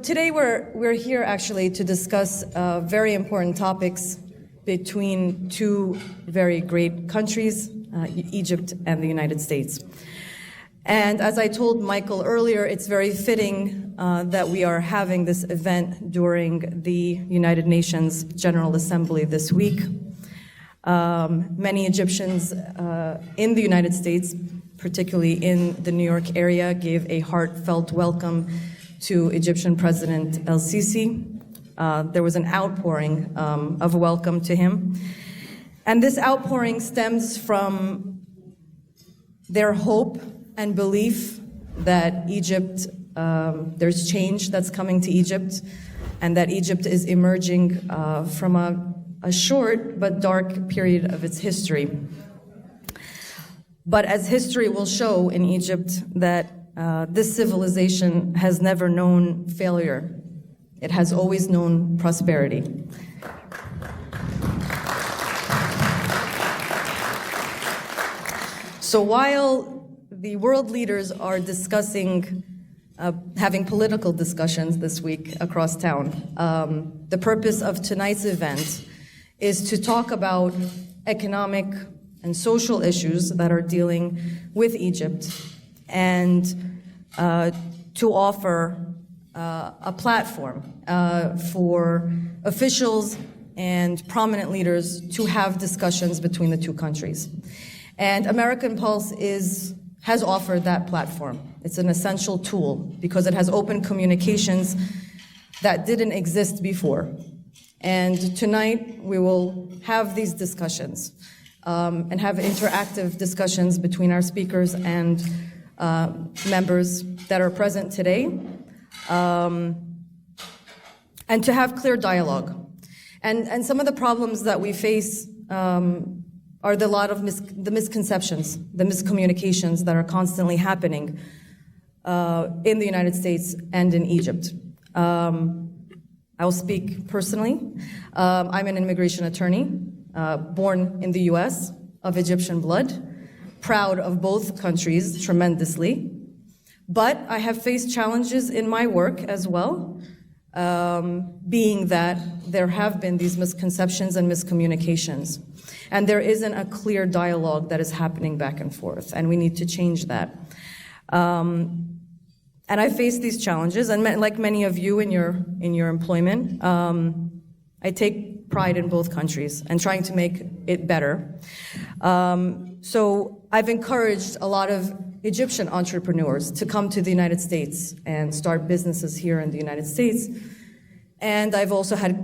today we're here actually to discuss very important topics between two very great countries, Egypt and the United States. And as I told Michael earlier, it's very fitting that we are having this event during the United Nations General Assembly this week. Many Egyptians in the United States, particularly in the New York area, gave a heartfelt welcome to Egyptian President El-Sisi. There was an outpouring of welcome to him. And this outpouring stems from their hope and belief that Egypt, there's change that's coming to Egypt, and that Egypt is emerging from a short but dark period of its history. But as history will show in Egypt, that this civilization has never known failure. It has always known prosperity. So while the world leaders are discussing, having political discussions this week across town, the purpose of tonight's event is to talk about economic and social issues that are dealing with Egypt, and to offer a platform for officials and prominent leaders to have discussions between the two countries. And American Pulse has offered that platform. It's an essential tool because it has open communications that didn't exist before. And tonight we will have these discussions and have interactive discussions between our speakers and members that are present today, and to have clear dialogue. And some of the problems that we face are the lot of the misconceptions, the miscommunications that are constantly happening in the United States and in Egypt. I'll speak personally. I'm an immigration attorney, born in the US, of Egyptian blood, proud of both countries tremendously. But I have faced challenges in my work as well, being that there have been these misconceptions and miscommunications. And there isn't a clear dialogue that is happening back and forth, and we need to change that. And I face these challenges, and like many of you in your employment, I take pride in both countries and trying to make it better. So I've encouraged a lot of Egyptian entrepreneurs to come to the United States and start businesses here in the United States. And I've also had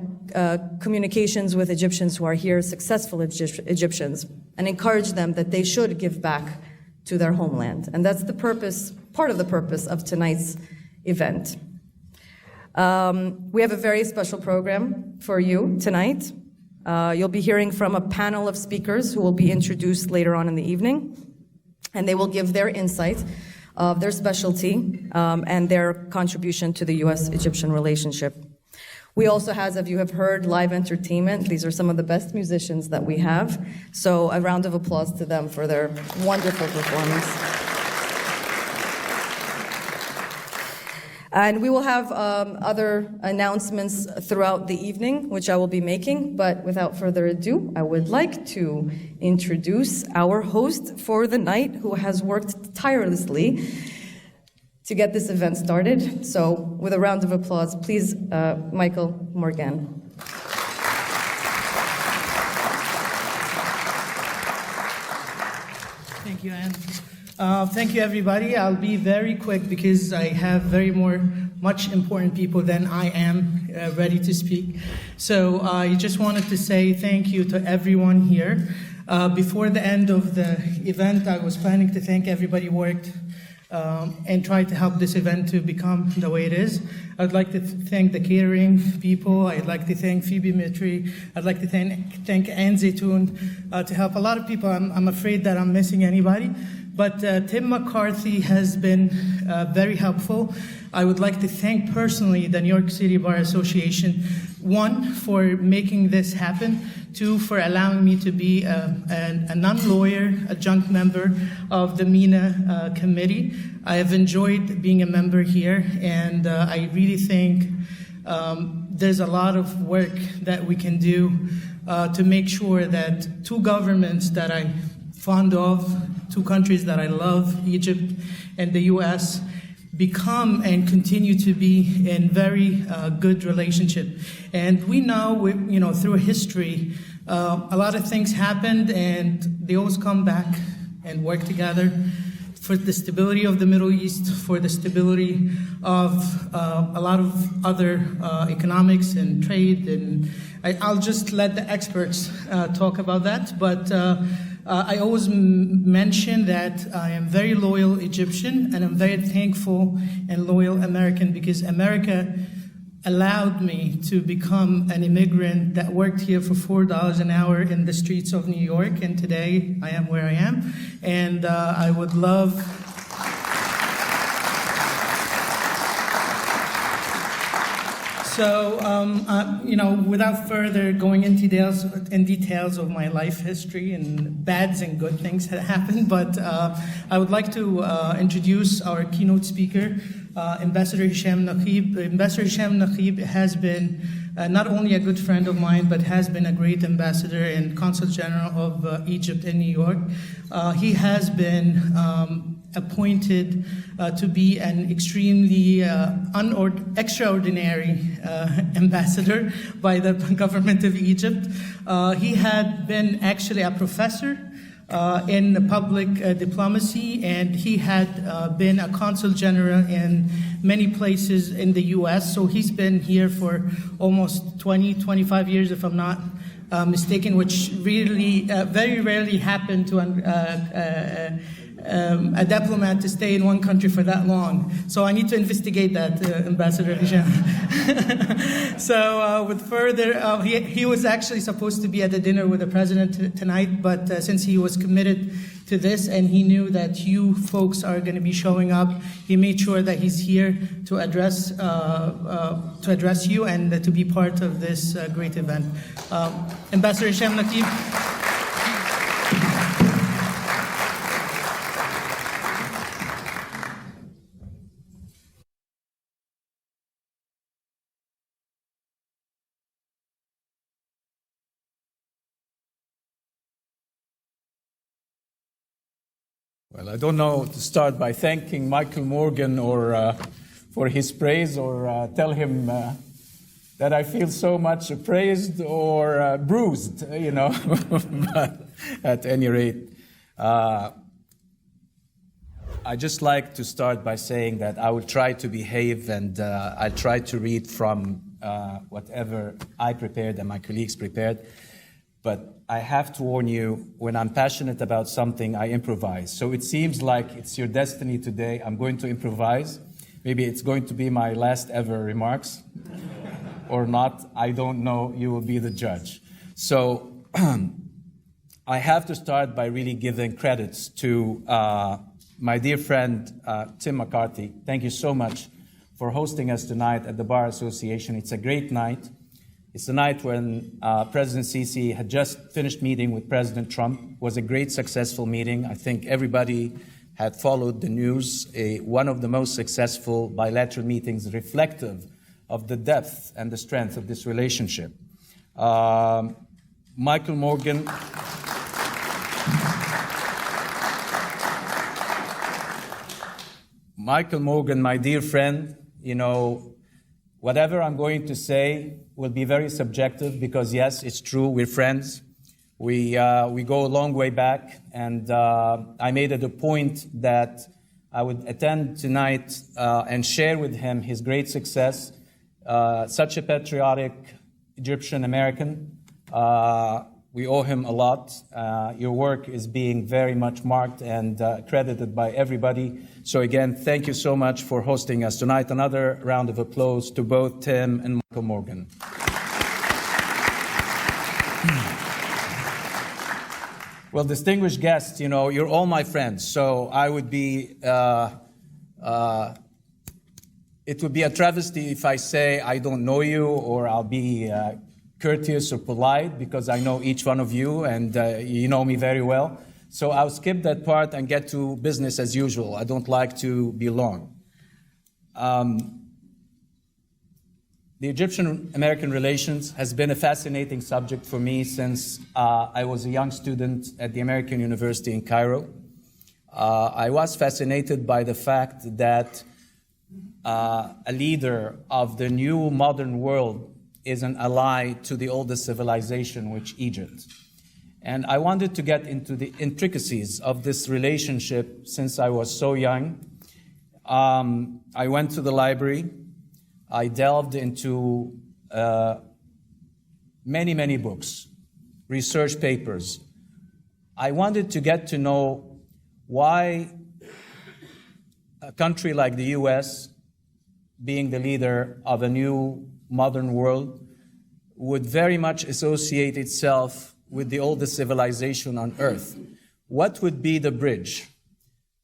communications with Egyptians who are here, successful Egyptians, and encourage them that they should give back to their homeland. And that's the purpose, part of the purpose of tonight's event. We have a very special program for you tonight. You'll be hearing from a panel of speakers who will be introduced later on in the evening, and they will give their insight of their specialty and their contribution to the U.S.-Egyptian relationship. We also have, as you have heard, live entertainment. These are some of the best musicians that we have. So a round of applause to them for their wonderful performance. And we will have other announcements throughout the evening, which I will be making. But without further ado, I would like to introduce our host for the night, who has worked tirelessly to get this event started. So with a round of applause, please, Michael Mورجان. Thank you, Anne. Thank you, everybody. I'll be very quick because I have much important people than I am ready to speak. So I just wanted to say thank you to everyone here. Before the end of the event, I was planning to thank everybody who worked and try to help this event to become the way it is. I'd like to thank the catering people. I'd like to thank Phoebe Mitri. I'd like to thank Anne Zaytoun to help a lot of people. I'm afraid that I'm missing anybody. But Tim McCarthy has been very helpful. I would like to thank personally the New York City Bar Association. one, for making this happen. Two, for allowing me to be a non-lawyer adjunct member of the MENA committee. I have enjoyed being a member here, and I really think there's a lot of work that we can do to make sure that two governments that I'm fond of, two countries that I love, Egypt and the US, become and continue to be in very good relationship. And we know, through history, a lot of things happened, and they always come back and work together for the stability of the Middle East, for the stability of a lot of other economics and trade. And I'll just let the experts talk about that. But I always mention that I am very loyal Egyptian, and I'm very thankful and loyal American, because America allowed me to become an immigrant that worked here for $4 an hour in the streets of New York, and today I am where I am. And I would love without further going into details of my life history and bads and good things that happened, but I would like to introduce our keynote speaker, Ambassador Hisham Naqib. Ambassador Hisham Naqib has been not only a good friend of mine, but has been a great ambassador and consul general of Egypt in New York. He has been appointed to be an extremely extraordinary ambassador by the government of Egypt. He had been actually a professor in public diplomacy, and he had been a consul general in many places in the US. So he's been here for almost 25 years, if I'm not mistaken, which really very rarely happened to a diplomat to stay in one country for that long. So I need to investigate that, Ambassador Hisham. So with further, he was actually supposed to be at the dinner with the president tonight, but since he was committed to this and he knew that you folks are going to be showing up, he made sure that he's here to address you and to be part of this great event. Ambassador Hisham Naqib. Well, I don't know to start by thanking Michael Morgan or for his praise, or tell him that I feel so much praised or bruised, But at any rate, I just like to start by saying that I will try to behave, and I'll try to read from whatever I prepared and my colleagues prepared. But I have to warn you, when I'm passionate about something, I improvise. So it seems like it's your destiny today. I'm going to improvise. Maybe it's going to be my last ever remarks or not. I don't know. You will be the judge. So I have to start by really giving credits to my dear friend, Tim McCarthy. Thank you so much for hosting us tonight at the Bar Association. It's a great night. It's the night when President Sisi had just finished meeting with President Trump. It was a great, successful meeting. I think everybody had followed the news. One of the most successful bilateral meetings, reflective of the depth and the strength of this relationship. Michael Morgan. Michael Morgan, my dear friend, whatever I'm going to say will be very subjective because, yes, it's true, we're friends. We go a long way back, and I made it a point that I would attend tonight and share with him his great success. Such a patriotic Egyptian-American. We owe him a lot. Your work is being very much marked and credited by everybody. So again, thank you so much for hosting us tonight. Another round of applause to both Tim and Michael Morgan. Well, distinguished guests, you're all my friends. So I would be it would be a travesty if I say I don't know you, or I'll be courteous or polite, because I know each one of you and you know me very well. So I'll skip that part and get to business as usual. I don't like to be long. The Egyptian-American relations has been a fascinating subject for me since I was a young student at the American University in Cairo. I was fascinated by the fact that a leader of the new modern world is an ally to the oldest civilization, which is Egypt. And I wanted to get into the intricacies of this relationship since I was so young. I went to the library. I delved into many, many books, research papers. I wanted to get to know why a country like the US, being the leader of a new modern world, would very much associate itself with the oldest civilization on earth. What would be the bridge?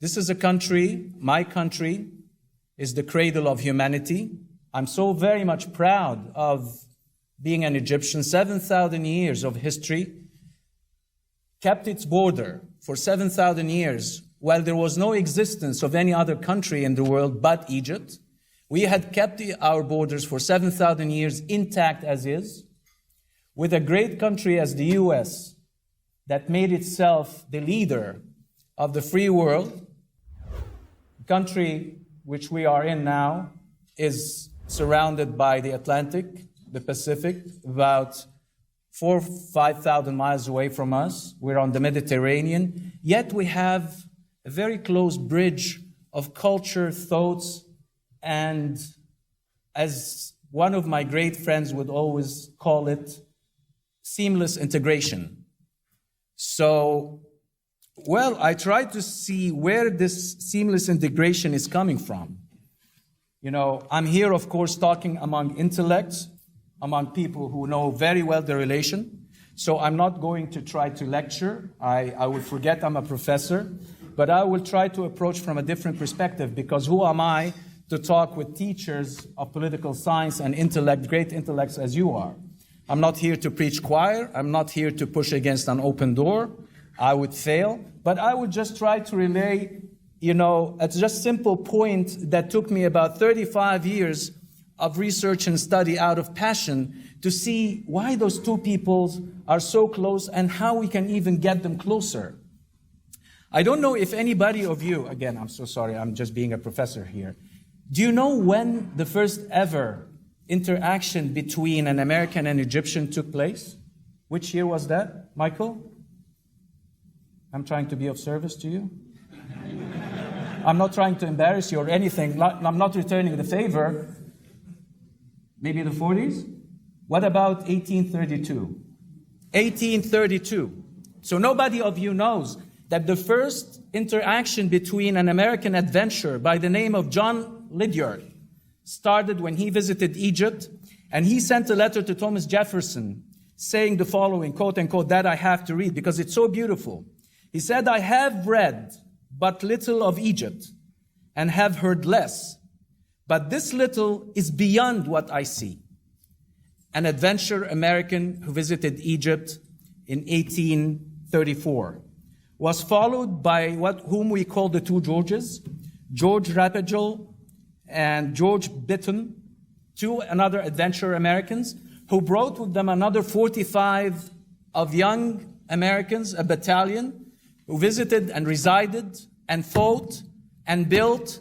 This is a country, my country, is the cradle of humanity. I'm so very much proud of being an Egyptian. 7,000 years of history, kept its border for 7,000 years while there was no existence of any other country in the world but Egypt. We had kept our borders for 7,000 years intact as is, with a great country as the US that made itself the leader of the free world. The country which we are in now is surrounded by the Atlantic, the Pacific, about 4,000 or 5,000 miles away from us. We're on the Mediterranean, yet we have a very close bridge of culture, thoughts, and as one of my great friends would always call it, seamless integration. So, well, I tried to see where this seamless integration is coming from. You know, I'm here, of course, talking among intellects, among people who know very well the relation. So I'm not going to try to lecture. I will forget I'm a professor, but I will try to approach from a different perspective, because who am I to talk with teachers of political science and intellect, great intellects as you are? I'm not here to preach choir. I'm not here to push against an open door. I would fail, but I would just try to relay, you know, a just simple point that took me about 35 years of research and study out of passion to see why those two peoples are so close and how we can even get them closer. I don't know if anybody of you, again, I'm so sorry, I'm just being a professor here. Do you know when the first ever interaction between an American and Egyptian took place? Which year was that, Michael? I'm trying to be of service to you. I'm not trying to embarrass you or anything. I'm not returning the favor. Maybe the 40s? What about 1832? 1832. So nobody of you knows that the first interaction between an American adventurer by the name of John Lydiard started when he visited Egypt, and he sent a letter to Thomas Jefferson saying the following, quote unquote, that I have to read because it's so beautiful. He said, I have read but little of Egypt and have heard less, but this little is beyond what I see. An adventurer American who visited Egypt in 1834 was followed by whom we call the two Georges, George Rapagel and George Bitton, two another adventurer Americans who brought with them another 45 of young Americans, a battalion, who visited and resided and fought and built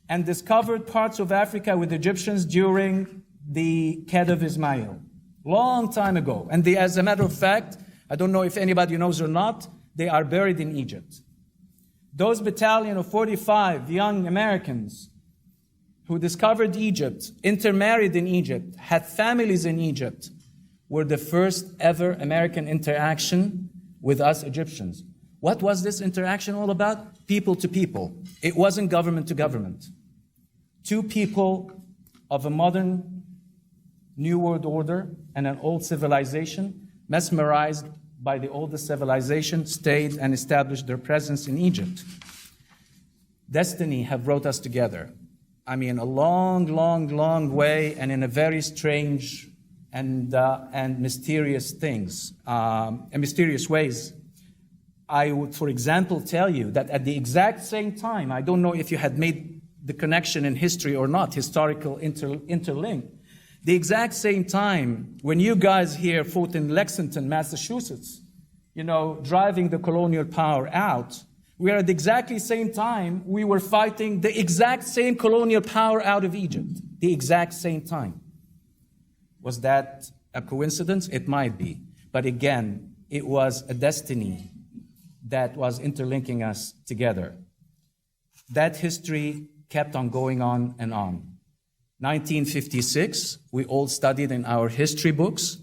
and discovered parts of Africa with Egyptians during the Khedr of Ismail, long time ago. And as a matter of fact, I don't know if anybody knows or not, they are buried in Egypt. Those battalion of 45 young Americans who discovered Egypt, intermarried in Egypt, had families in Egypt, were the first ever American interaction with us Egyptians. What was this interaction all about? People to people. It wasn't government to government. Two people of a modern New World Order and an old civilization, mesmerized by the oldest civilization, stayed and established their presence in Egypt. Destiny have brought us together. I mean, a long, long, long way, and in a very strange and mysterious things, and mysterious ways. I would, for example, tell you that at the exact same time, I don't know if you had made the connection in history or not, historical interlink, the exact same time when you guys here fought in Lexington, Massachusetts, driving the colonial power out, we are at the exactly same time we were fighting the exact same colonial power out of Egypt, the exact same time. Was that a coincidence? It might be. But again, it was a destiny that was interlinking us together. That history kept on going on and on. 1956, we all studied in our history books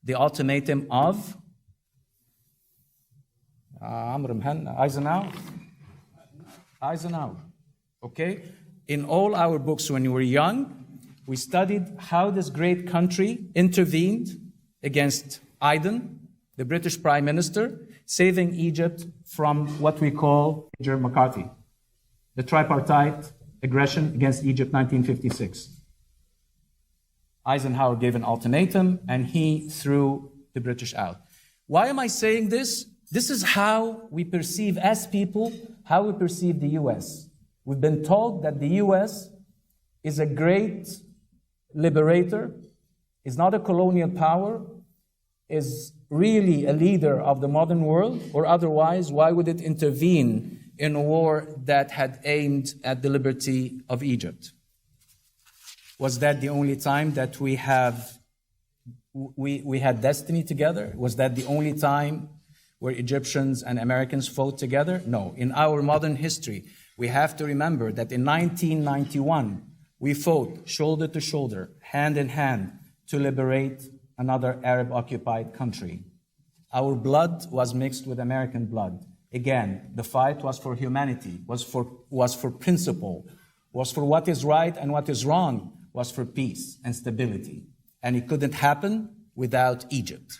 the ultimatum of Eisenhower. Okay? In all our books when we were young, we studied how this great country intervened against Aden, the British Prime Minister, saving Egypt from what we call Major Mccarthy, the tripartite aggression against Egypt, 1956. Eisenhower gave an ultimatum, and he threw the British out. Why am I saying this? This is how we perceive, as people, how we perceive the U.S. We've been told that the U.S. is a great liberator, is not a colonial power, is really a leader of the modern world, or otherwise, why would it intervene in a war that had aimed at the liberty of Egypt? Was that the only time that we had destiny together? Was that the only time where Egyptians and Americans fought together? No. In our modern history, we have to remember that in 1991, we fought shoulder to shoulder, hand in hand, to liberate another Arab-occupied country. Our blood was mixed with American blood. Again, the fight was for humanity, was for principle, was for what is right and what is wrong, was for peace and stability. And it couldn't happen without Egypt.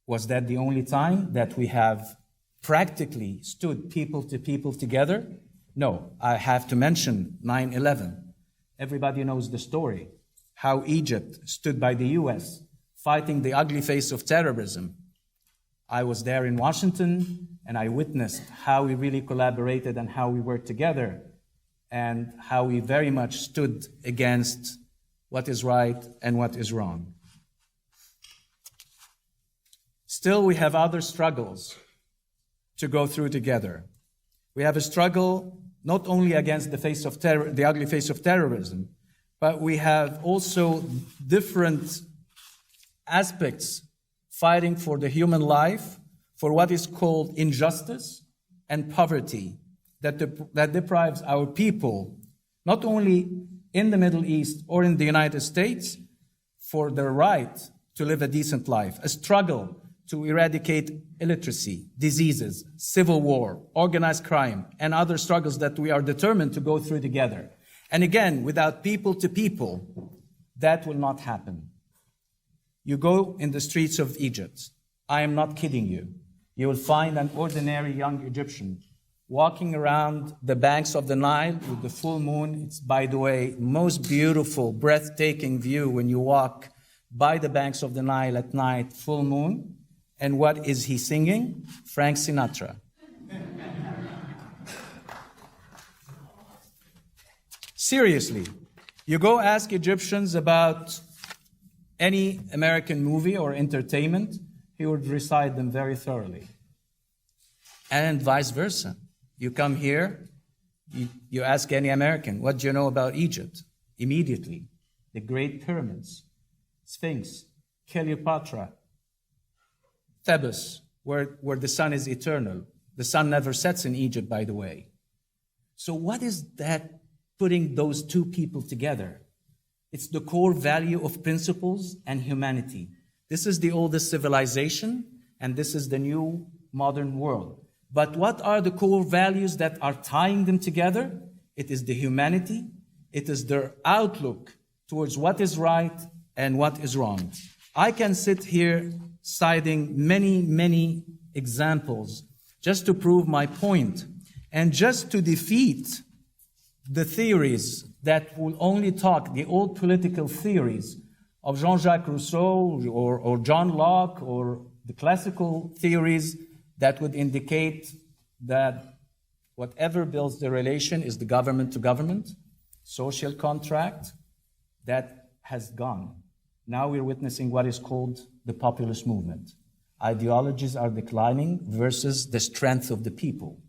Was that the only time that we have practically stood people to people together? No, I have to mention 9/11. Everybody knows the story, how Egypt stood by the US, fighting the ugly face of terrorism. I was there in Washington, and I witnessed how we really collaborated and how we worked together, and how we very much stood against what is right and what is wrong. Still, we have other struggles to go through together. We have a struggle not only against the ugly face of terrorism, but we have also different aspects fighting for the human life, for what is called injustice and poverty that deprives our people, not only in the Middle East or in the United States, for their right to live a decent life. A struggle to eradicate illiteracy, diseases, civil war, organized crime, and other struggles that we are determined to go through together. And again, without people to people, that will not happen. You go in the streets of Egypt. I am not kidding you. You will find an ordinary young Egyptian walking around the banks of the Nile with the full moon. It's, by the way, most beautiful, breathtaking view when you walk by the banks of the Nile at night, full moon. And what is he singing? Frank Sinatra. Seriously, you go ask Egyptians about any American movie or entertainment, he would recite them very thoroughly. And vice versa. You come here, you ask any American, what do you know about Egypt? Immediately, the Great Pyramids, Sphinx, Cleopatra, Thebes, where the sun is eternal. The sun never sets in Egypt, by the way. So what is that putting those two people together? It's the core value of principles and humanity. This is the oldest civilization, and this is the new modern world. But what are the core values that are tying them together? It is the humanity. It is their outlook towards what is right and what is wrong. I can sit here citing many, many examples just to prove my point and just to defeat the theories that will only talk, the old political theories of Jean-Jacques Rousseau or John Locke or the classical theories that would indicate that whatever builds the relation is the government to government, social contract, that has gone. Now we're witnessing what is called the populist movement. Ideologies are declining versus the strength of the people.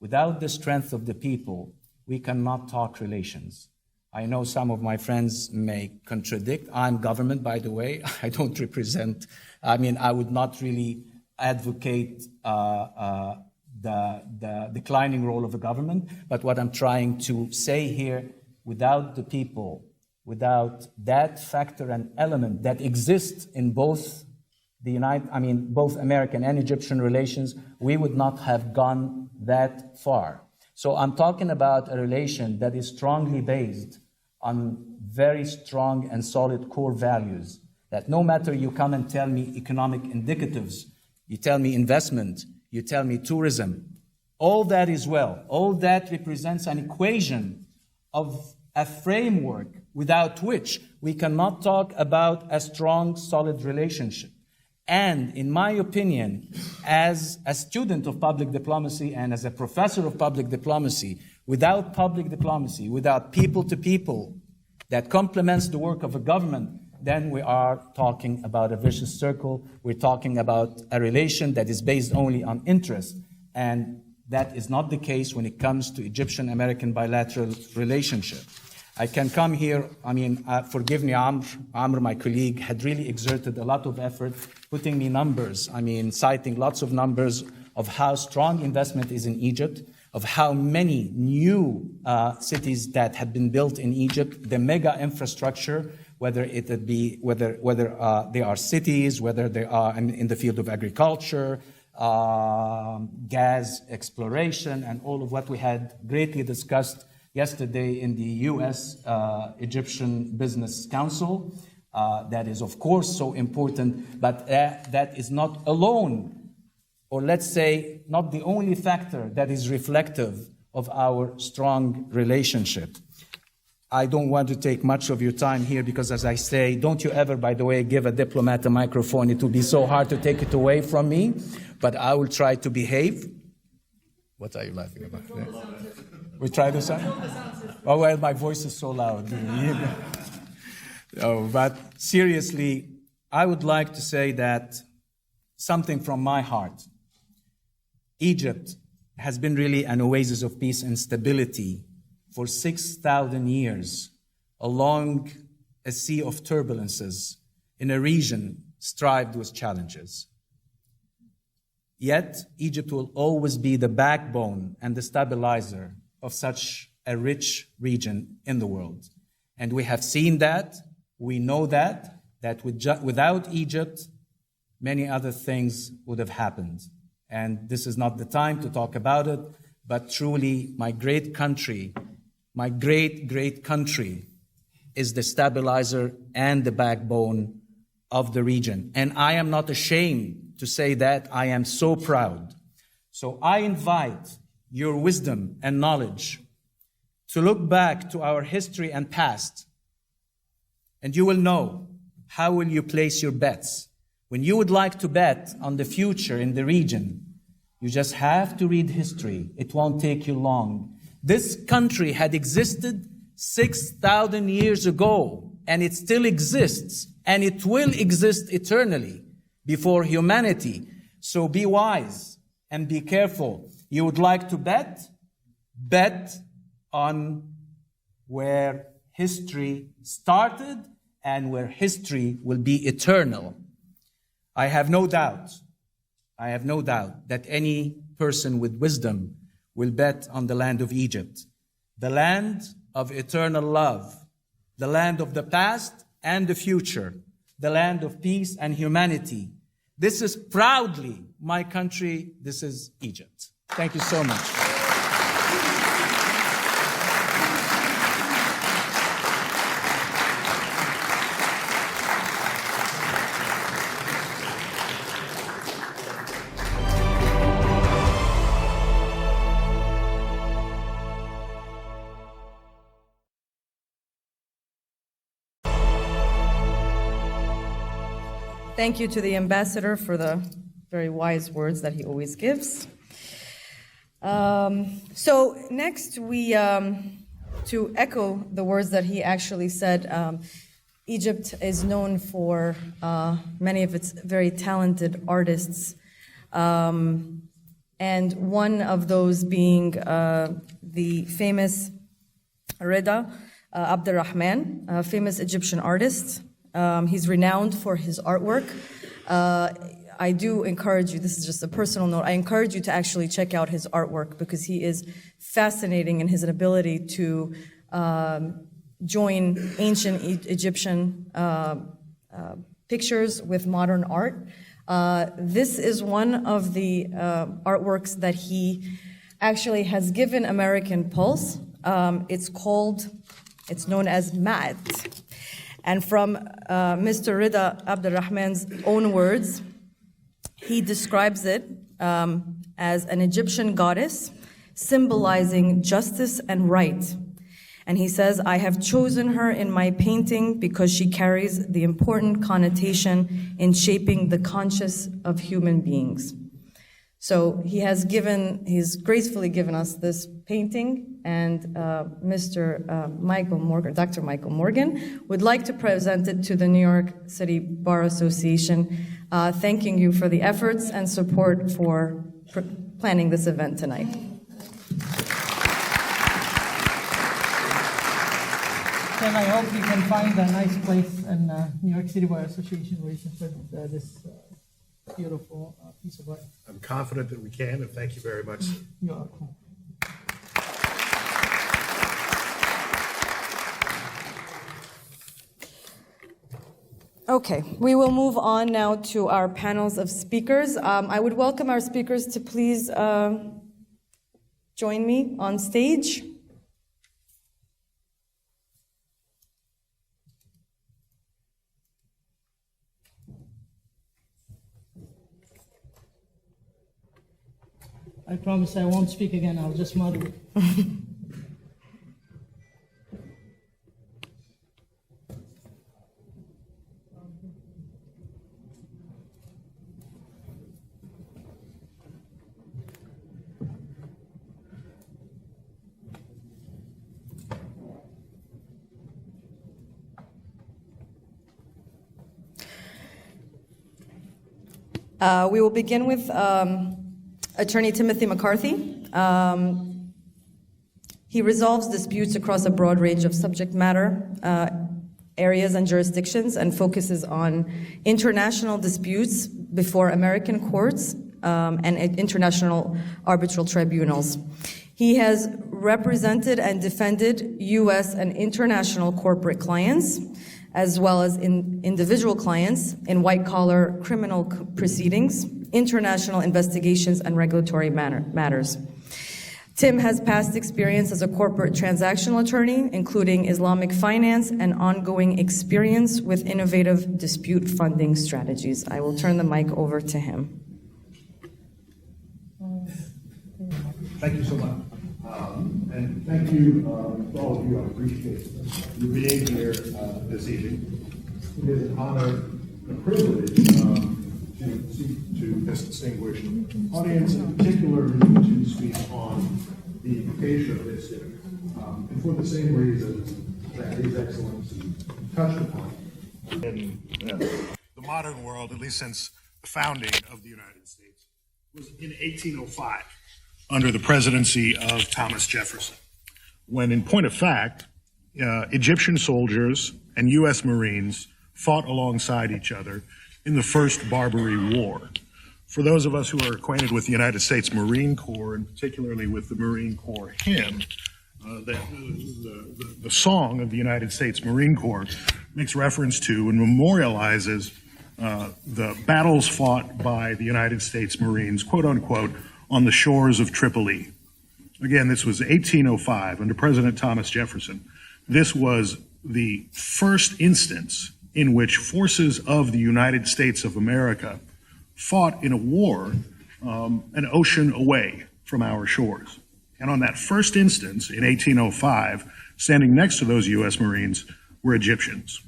Without the strength of the people, we cannot talk relations. I know some of my friends may contradict. I'm government, by the way. I don't represent, I would not really advocate the declining role of the government. But what I'm trying to say here, without the people, without that factor and element that exists in both both American and Egyptian relations, we would not have gone that far. So I'm talking about a relation that is strongly based on very strong and solid core values, that no matter you come and tell me economic indicatives, you tell me investment, you tell me tourism, all that is well. All that represents an equation of a framework without which we cannot talk about a strong, solid relationship. And in my opinion, as a student of public diplomacy and as a professor of public diplomacy, without public diplomacy, without people to people that complements the work of a government, then we are talking about a vicious circle. We're talking about a relation that is based only on interest. And that is not the case when it comes to Egyptian-American bilateral relationship. I can come here, forgive me, Amr, my colleague, had really exerted a lot of effort putting me numbers, citing lots of numbers of how strong investment is in Egypt, of how many new cities that have been built in Egypt, the mega infrastructure, whether they are cities, whether they are in the field of agriculture, gas exploration, and all of what we had greatly discussed yesterday in the U.S.-Egyptian Business Council. That is, of course, so important, but that is not alone, or let's say, not the only factor that is reflective of our strong relationship. I don't want to take much of your time here because, as I say, don't you ever, by the way, give a diplomat a microphone. It will be so hard to take it away from me, but I will try to behave. What are you laughing about? We try to sound? Oh, well, my voice is so loud. Oh, but seriously, I would like to say that something from my heart. Egypt has been really an oasis of peace and stability for 6,000 years along a sea of turbulences in a region strived with challenges. Yet, Egypt will always be the backbone and the stabilizer of such a rich region in the world. And we have seen that, we know that without Egypt, many other things would have happened. And this is not the time to talk about it, but truly, my great country, my great country is the stabilizer and the backbone of the region. And I am not ashamed to say that. I am so proud. So I invite your wisdom and knowledge to look back to our history and past, and you will know how will you place your bets. When you would like to bet on the future in the region, you just have to read history. It won't take you long. This country had existed 6,000 years ago, and it still exists, and it will exist eternally before humanity. So be wise and be careful. You would like to bet? Bet on where history started and where history will be eternal. I have no doubt that any person with wisdom will bet on the land of Egypt, the land of eternal love, the land of the past and the future, the land of peace and humanity. This is proudly my country. This is Egypt. Thank you so much. Thank you to the ambassador for the very wise words that he always gives. So next we, to echo the words that he actually said, Egypt is known for many of its very talented artists, and one of those being the famous Rida Abdurrahman, a famous Egyptian artist. He's renowned for his artwork. I do encourage you, this is just a personal note, I encourage you to actually check out his artwork because he is fascinating in his ability to join ancient Egyptian pictures with modern art. This is one of the artworks that he actually has given American Pulse. It's known as Ma'at. And from Mr. Rida Abdurrahman's own words, he describes it as an Egyptian goddess symbolizing justice and right. And he says, I have chosen her in my painting because she carries the important connotation in shaping the conscience of human beings. So he's gracefully given us this painting, and Mr. Michael Morgan, Dr. Michael Morgan, would like to present it to the New York City Bar Association, thanking you for the efforts and support for planning this event tonight. And I hope you can find a nice place in New York City Bar Association where you can put this beautiful piece of art. I'm confident that we can, and thank you very much. You're welcome. Okay, we will move on now to our panels of speakers. I would welcome our speakers to please join me on stage. I promise I won't speak again. I'll just moderate. We will begin with Attorney Timothy McCarthy. He resolves disputes across a broad range of subject matter areas and jurisdictions and focuses on international disputes before American courts and international arbitral tribunals. He has represented and defended U.S. and international corporate clients, as well as individual clients in white-collar criminal proceedings, international investigations, and regulatory matters. Tim has past experience as a corporate transactional attorney, including Islamic finance and ongoing experience with innovative dispute funding strategies. I will turn the mic over to him. Thank you so much. And thank you to all of you. I appreciate you being here this evening. It is an honor and a privilege to speak to this distinguished audience, in particular to speak on the implication of this dinner, and for the same reasons that His Excellency touched upon. In the modern world, at least since the founding of the United States, was in 1805 under the presidency of Thomas Jefferson, when, in point of fact, Egyptian soldiers and U.S. Marines fought alongside each other in the first Barbary War. For those of us who are acquainted with the United States Marine Corps, and particularly with the Marine Corps hymn, the song of the United States Marine Corps makes reference to and memorializes the battles fought by the United States Marines, quote unquote, on the shores of Tripoli. Again, this was 1805 under President Thomas Jefferson. This was the first instance in which forces of the United States of America fought in a war an ocean away from our shores. And on that first instance in 1805, standing next to those U.S. Marines were Egyptians.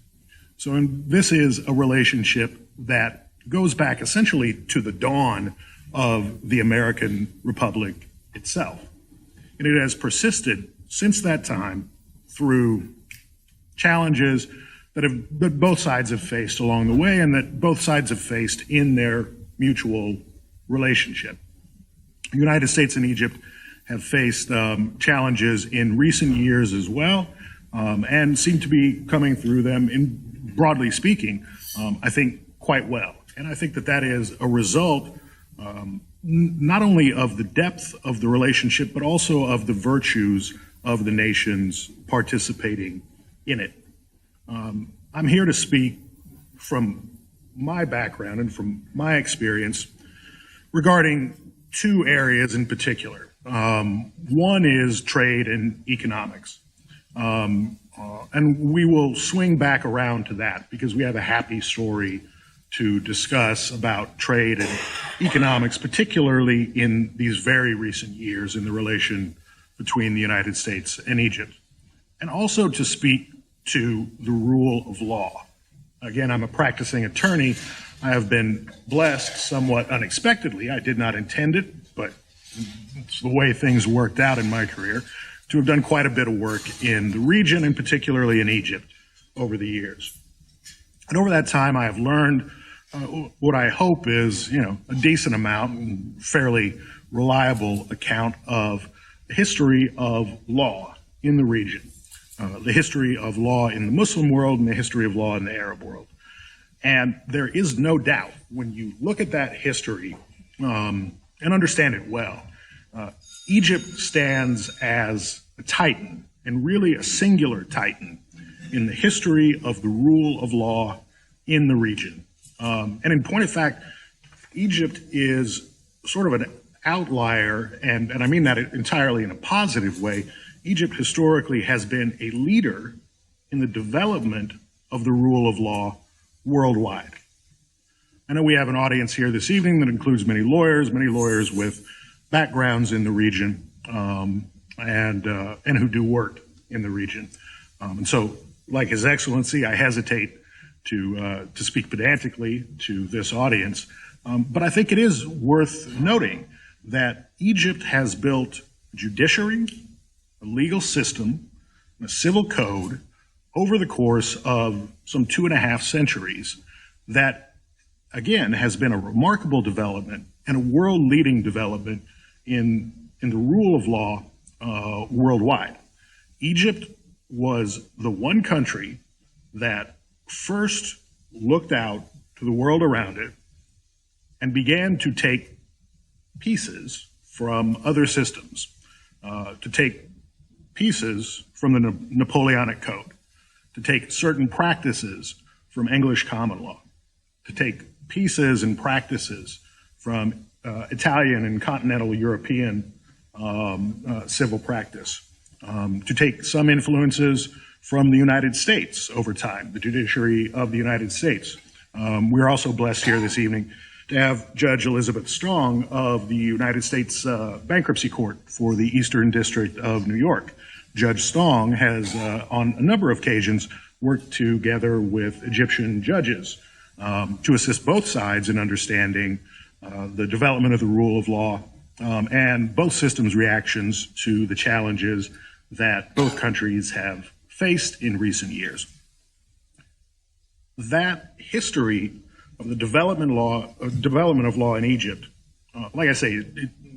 This is a relationship that goes back essentially to the dawn of the American Republic itself. And it has persisted since that time through challenges that both sides have faced along the way and that both sides have faced in their mutual relationship. The United States and Egypt have faced challenges in recent years as well, and seem to be coming through them, broadly speaking, I think quite well. And I think that that is a result not only of the depth of the relationship, but also of the virtues of the nations participating in it. I'm here to speak from my background and from my experience regarding two areas in particular. One is trade and economics. And we will swing back around to that because we have a happy story to discuss about trade and economics, particularly in these very recent years in the relation between the United States and Egypt. And also to speak to the rule of law. Again, I'm a practicing attorney. I have been blessed somewhat unexpectedly. I did not intend it, but it's the way things worked out in my career, to have done quite a bit of work in the region and particularly in Egypt over the years. And over that time, I have learned what I hope is, a decent amount and fairly reliable account of the history of law in the region. The history of law in the Muslim world and the history of law in the Arab world. And there is no doubt when you look at that history and understand it well, Egypt stands as a titan, and really a singular titan, in the history of the rule of law in the region. And in point of fact, Egypt is sort of an outlier, and I mean that entirely in a positive way. Egypt historically has been a leader in the development of the rule of law worldwide. I know we have an audience here this evening that includes many lawyers with backgrounds in the region, and who do work in the region. And so, like His Excellency, I hesitate to speak pedantically to this audience, but I think it is worth noting that Egypt has built judiciary, a legal system, a civil code over the course of some 2.5 centuries that, again, has been a remarkable development and a world-leading development in the rule of law worldwide. Egypt was the one country that first looked out to the world around it and began to take pieces from other systems, to take pieces from the Napoleonic Code, to take certain practices from English common law, to take pieces and practices from Italian and continental European civil practice, to take some influences from the United States over time, the judiciary of the United States. We're also blessed here this evening to have Judge Elizabeth Strong of the United States Bankruptcy Court for the Eastern District of New York. Judge Strong has, on a number of occasions, worked together with Egyptian judges to assist both sides in understanding the development of the rule of law and both systems' reactions to the challenges that both countries have faced in recent years. That history of the development of law in Egypt, like I say,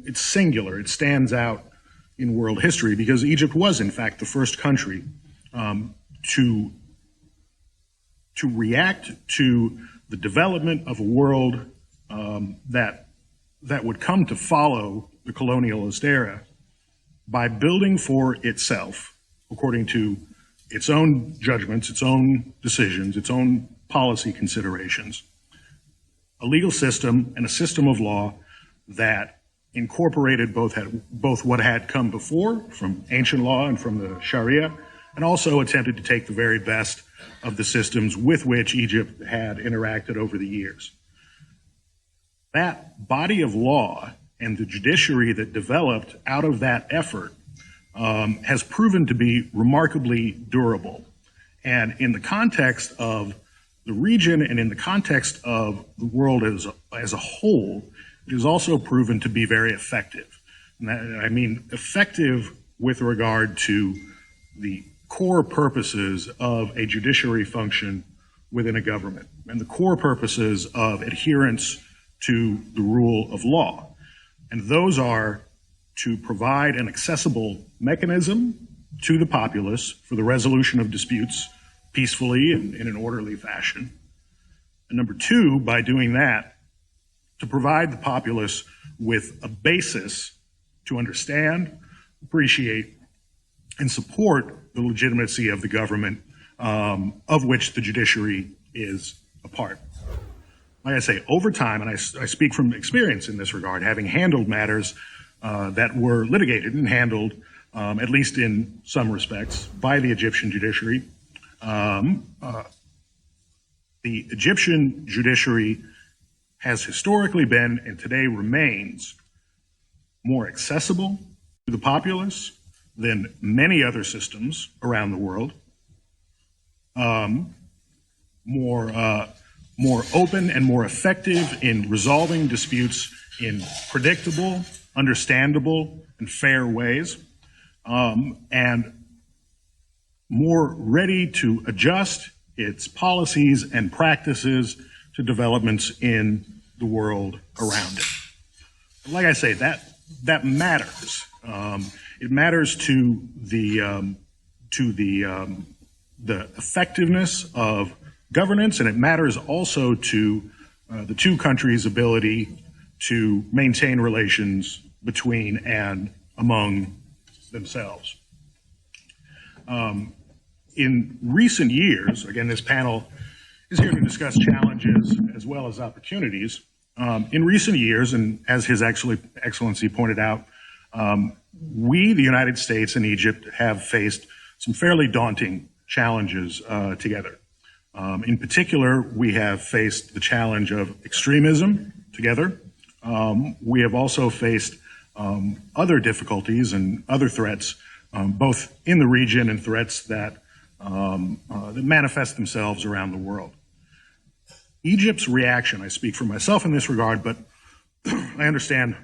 it's singular. It stands out in world history because Egypt was, in fact, the first country to react to the development of a world that would come to follow the colonialist era by building for itself, according to its own judgments, its own decisions, its own policy considerations, a legal system and a system of law that incorporated both what had come before from ancient law and from the Sharia, and also attempted to take the very best of the systems with which Egypt had interacted over the years. That body of law and the judiciary that developed out of that effort has proven to be remarkably durable. And in the context of the region and in the context of the world as a whole, it is also proven to be very effective. And I mean effective with regard to the core purposes of a judiciary function within a government and the core purposes of adherence to the rule of law. And those are to provide an accessible mechanism to the populace for the resolution of disputes peacefully and in an orderly fashion. And number two, by doing that, to provide the populace with a basis to understand, appreciate, and support the legitimacy of the government of which the judiciary is a part. Like I say, over time, and I speak from experience in this regard, having handled matters that were litigated and handled, at least in some respects, by the Egyptian judiciary. The Egyptian judiciary has historically been, and today remains, more accessible to the populace than many other systems around the world, more open and more effective in resolving disputes in predictable, understandable, and fair ways, and more ready to adjust its policies and practices to developments in the world around it. Like I say, that matters. It matters to the effectiveness of governance, and it matters also to the two countries' ability to maintain relations between and among themselves. In recent years, again, this panel is here to discuss challenges as well as opportunities. In recent years, and as His Excellency pointed out, we, the United States and Egypt, have faced some fairly daunting challenges together. In particular, we have faced the challenge of extremism together. We have also faced other difficulties and other threats, both in the region and threats that manifest themselves around the world. Egypt's reaction, I speak for myself in this regard, but I understand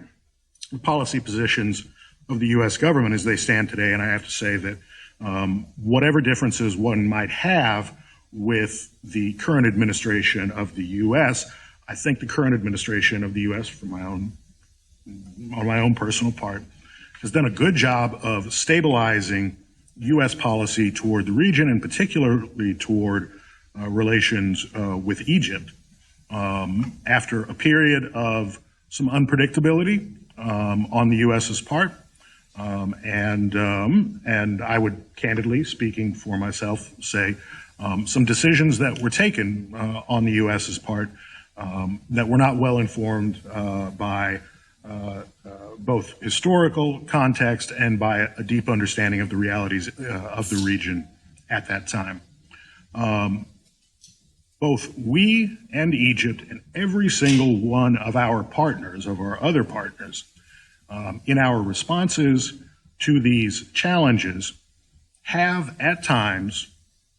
the policy positions of the U.S. government as they stand today, and I have to say that whatever differences one might have with the current administration of the U.S., I think the current administration of the U.S., on my own personal part, has done a good job of stabilizing U.S. policy toward the region, and particularly toward relations with Egypt, after a period of some unpredictability on the U.S.'s part, and I would candidly, speaking for myself, say some decisions that were taken on the U.S.'s part that were not well informed by both historical context and by a deep understanding of the realities of the region at that time. Both we and Egypt and every single one of our partners, of our other partners, in our responses to these challenges have at times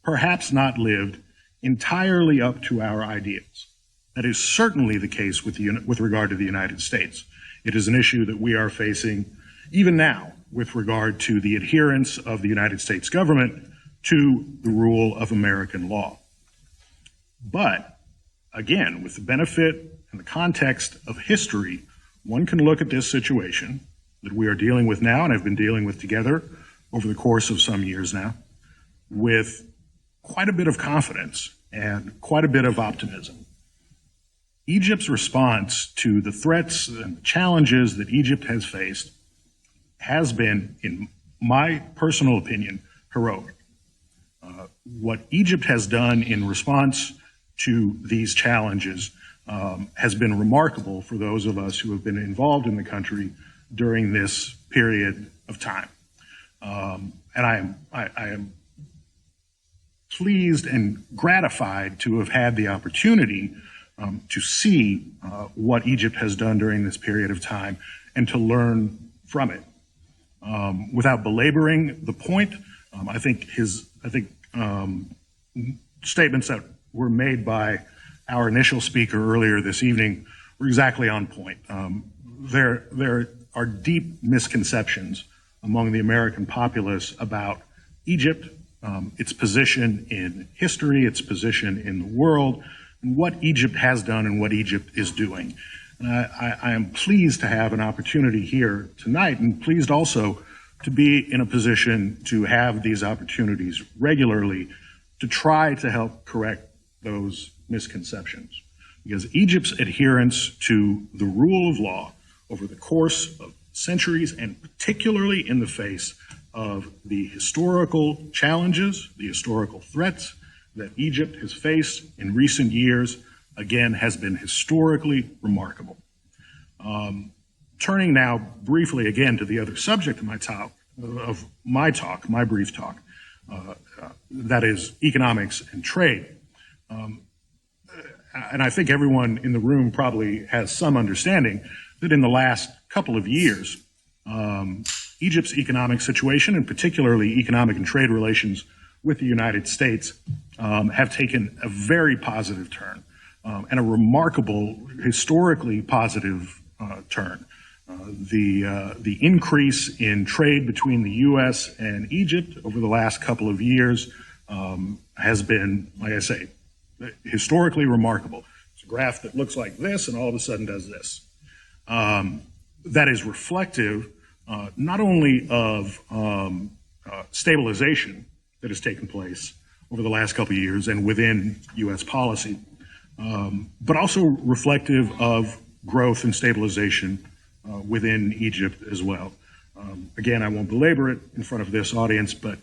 perhaps not lived entirely up to our ideals. That is certainly the case with regard to the United States. It is an issue that we are facing even now with regard to the adherence of the United States government to the rule of American law. But again, with the benefit and the context of history, one can look at this situation that we are dealing with now and have been dealing with together over the course of some years now with quite a bit of confidence and quite a bit of optimism. Egypt's response to the threats and challenges that Egypt has faced has been, in my personal opinion, heroic. What Egypt has done in response to these challenges has been remarkable for those of us who have been involved in the country during this period of time. And I am pleased and gratified to have had the opportunity to see what Egypt has done during this period of time and to learn from it. Without belaboring the point, I think statements that were made by our initial speaker earlier this evening were exactly on point. There are deep misconceptions among the American populace about Egypt, its position in history, its position in the world, and what Egypt has done and what Egypt is doing. And I am pleased to have an opportunity here tonight, and pleased also to be in a position to have these opportunities regularly to try to help correct those misconceptions. Because Egypt's adherence to the rule of law over the course of centuries, and particularly in the face of the historical challenges, the historical threats that Egypt has faced in recent years, again, has been historically remarkable. Turning now briefly again to the other subject of my brief talk, that is economics and trade. And I think everyone in the room probably has some understanding that in the last couple of years, Egypt's economic situation, and particularly economic and trade relations with the United States, have taken a very positive turn, and a remarkable, historically positive turn. The increase in trade between the U.S. and Egypt over the last couple of years has been, like I say, historically remarkable. It's a graph that looks like this and all of a sudden does this. That is reflective not only of stabilization that has taken place over the last couple of years and within U.S. policy, but also reflective of growth and stabilization within Egypt as well. Again, I won't belabor it in front of this audience, but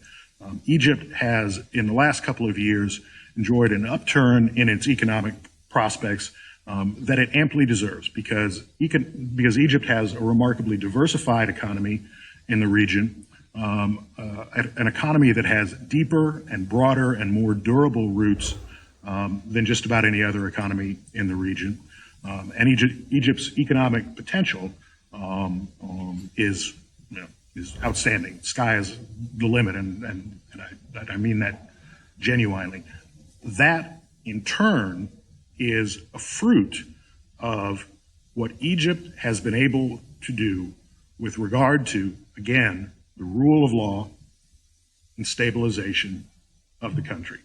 Egypt has, in the last couple of years, enjoyed an upturn in its economic prospects that it amply deserves, because Egypt has a remarkably diversified economy in the region, an economy that has deeper and broader and more durable roots than just about any other economy in the region. And Egypt's economic potential is outstanding. Sky is the limit, and I mean that genuinely. That, in turn, is a fruit of what Egypt has been able to do with regard to, again, the rule of law and stabilization of the country.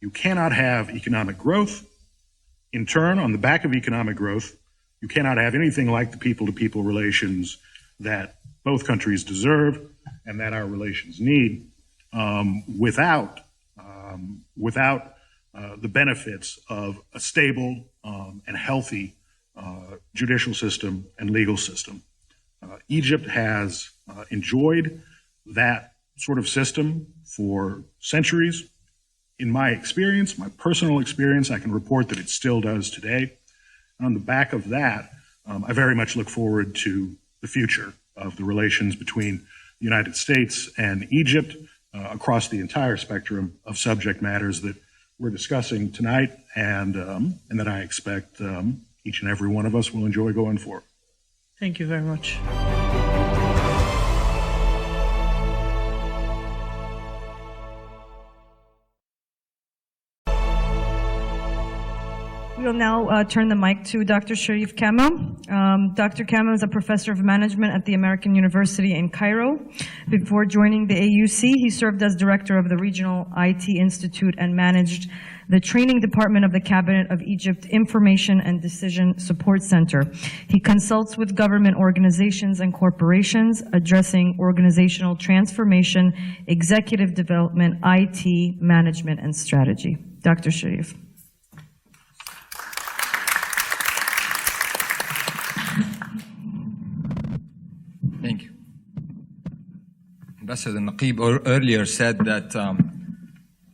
You cannot have economic growth. In turn, on the back of economic growth, you cannot have anything like the people-to-people relations that both countries deserve and that our relations need without the benefits of a stable and healthy judicial system and legal system. Egypt has enjoyed that sort of system for centuries. In my experience, my personal experience, I can report that it still does today. And on the back of that, I very much look forward to the future of the relations between the United States and Egypt across the entire spectrum of subject matters that we're discussing tonight, and that I expect each and every one of us will enjoy going forward. Thank you very much. We'll now turn the mic to Dr. Sherif Camel. Dr. Camel is a professor of management at the American University in Cairo. Before joining the AUC, he served as director of the Regional IT Institute and managed the training department of the Cabinet of Egypt Information and Decision Support Center. He consults with government organizations and corporations addressing organizational transformation, executive development, IT, management, and strategy. Dr. Sherif. Thank you. Ambassador Naqib earlier said that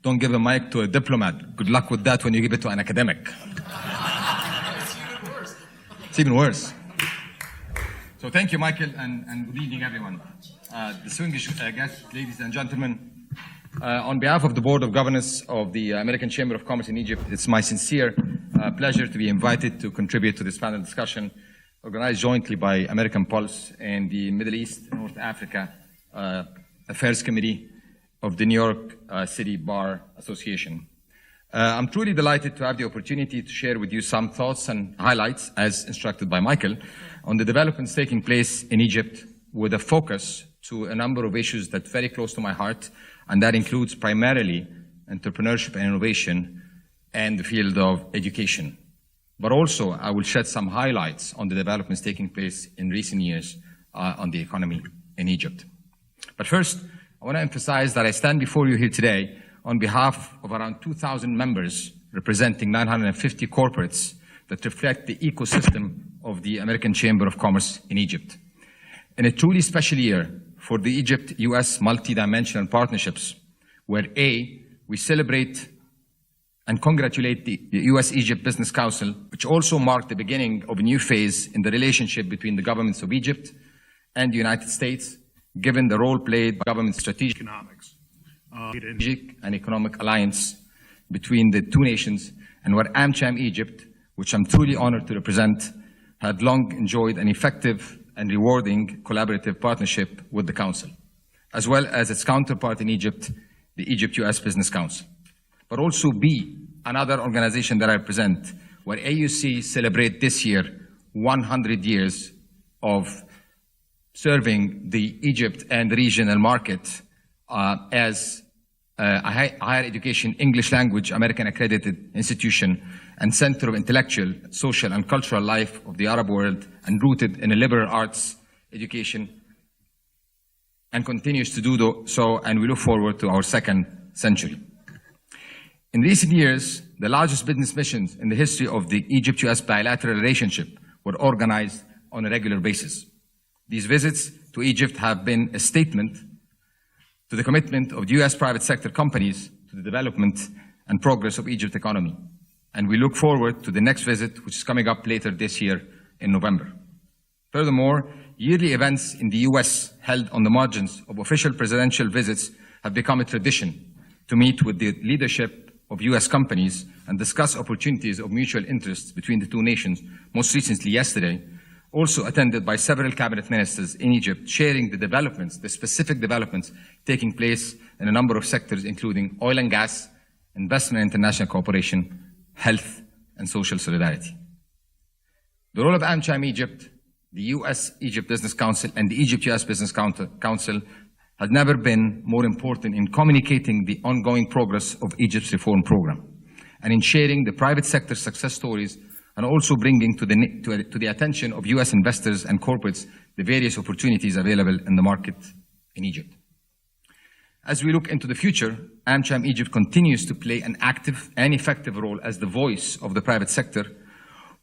don't give a mic to a diplomat. Good luck with that when you give it to an academic. It's even worse. So thank you, Michael, and good evening, everyone. Distinguished guests, ladies and gentlemen, on behalf of the Board of Governors of the American Chamber of Commerce in Egypt, it's my sincere pleasure to be invited to contribute to this panel discussion organized jointly by American Pulse and the Middle East North Africa Affairs Committee of the New York City Bar Association. I'm truly delighted to have the opportunity to share with you some thoughts and highlights, as instructed by Michael, on the developments taking place in Egypt with a focus to a number of issues that are very close to my heart, and that includes primarily entrepreneurship and innovation and the field of education. But also, I will shed some highlights on the developments taking place in recent years on the economy in Egypt. But first, I want to emphasize that I stand before you here today on behalf of around 2,000 members representing 950 corporates that reflect the ecosystem of the American Chamber of Commerce in Egypt. In a truly special year for the Egypt-US multidimensional partnerships, where we celebrate and congratulate the US-Egypt Business Council, which also marked the beginning of a new phase in the relationship between the governments of Egypt and the United States, given the role played by government strategic and economic alliance between the two nations, and where AmCham Egypt, which I'm truly honored to represent, had long enjoyed an effective and rewarding collaborative partnership with the Council, as well as its counterpart in Egypt, the Egypt-US Business Council. But also another organization that I represent, where AUC celebrate this year 100 years of serving the Egypt and regional market as a higher education, English language, American accredited institution and center of intellectual, social and cultural life of the Arab world, and rooted in a liberal arts education, and continues to do so, and we look forward to our second century. In recent years, the largest business missions in the history of the Egypt-US bilateral relationship were organized on a regular basis. These visits to Egypt have been a statement to the commitment of the US private sector companies to the development and progress of Egypt's economy. And we look forward to the next visit, which is coming up later this year in November. Furthermore, yearly events in the US held on the margins of official presidential visits have become a tradition to meet with the leadership of US companies and discuss opportunities of mutual interest between the two nations, most recently yesterday, also attended by several cabinet ministers in Egypt, sharing the developments, the specific developments taking place in a number of sectors, including oil and gas, investment and international cooperation, health, and social solidarity. The role of AmCham Egypt, the US-Egypt Business Council, and the Egypt-US Business Council has never been more important in communicating the ongoing progress of Egypt's reform program and in sharing the private sector success stories, and also bringing to the attention of US investors and corporates the various opportunities available in the market in Egypt. As we look into the future, AmCham Egypt continues to play an active and effective role as the voice of the private sector,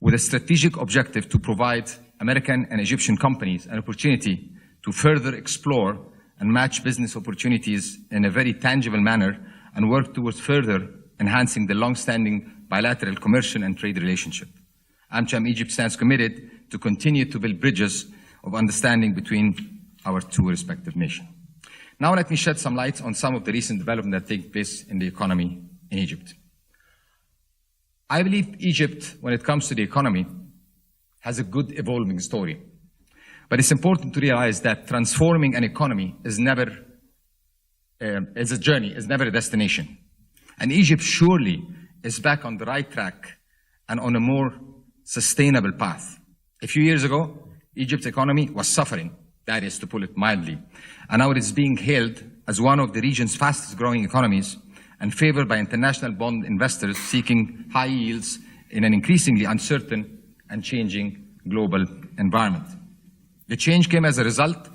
with a strategic objective to provide American and Egyptian companies an opportunity to further explore and match business opportunities in a very tangible manner, and work towards further enhancing the long-standing bilateral commercial and trade relationship. AmCham Egypt stands committed to continue to build bridges of understanding between our two respective nations. Now let me shed some light on some of the recent developments that take place in the economy in Egypt. I believe Egypt, when it comes to the economy, has a good evolving story. But it's important to realize that transforming an economy is a journey, is never a destination. And Egypt surely is back on the right track and on a more sustainable path. A few years ago, Egypt's economy was suffering, that is, to put it mildly. And now it is being hailed as one of the region's fastest growing economies and favored by international bond investors seeking high yields in an increasingly uncertain and changing global environment. The change came as a result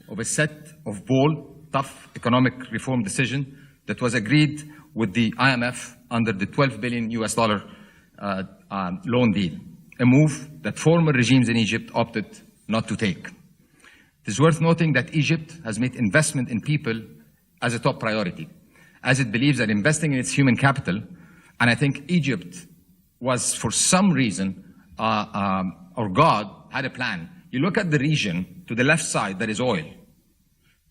of a set of bold, tough economic reform decisions that was agreed with the IMF under the $12 billion loan deal, a move that former regimes in Egypt opted not to take. It is worth noting that Egypt has made investment in people as a top priority, as it believes that investing in its human capital, and I think Egypt was, for some reason, or God had a plan. You look at the region, to the left side there is oil,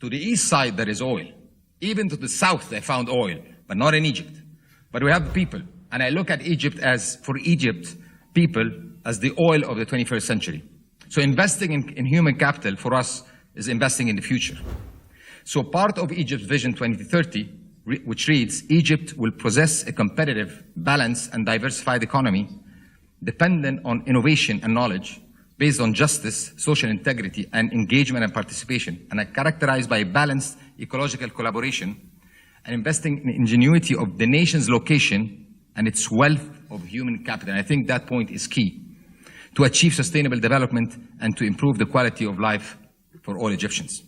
to the east side there is oil, even to the south they found oil, but not in Egypt. But we have the people, and I look at Egypt as, for Egypt, people as the oil of the 21st century. So investing in human capital for us is investing in the future. So part of Egypt's Vision 2030 which reads, Egypt will possess a competitive, balanced, and diversified economy dependent on innovation and knowledge, based on justice, social integrity, and engagement and participation, and are characterized by balanced ecological collaboration and investing in ingenuity of the nation's location and its wealth of human capital. And I think that point is key to achieve sustainable development and to improve the quality of life for all Egyptians.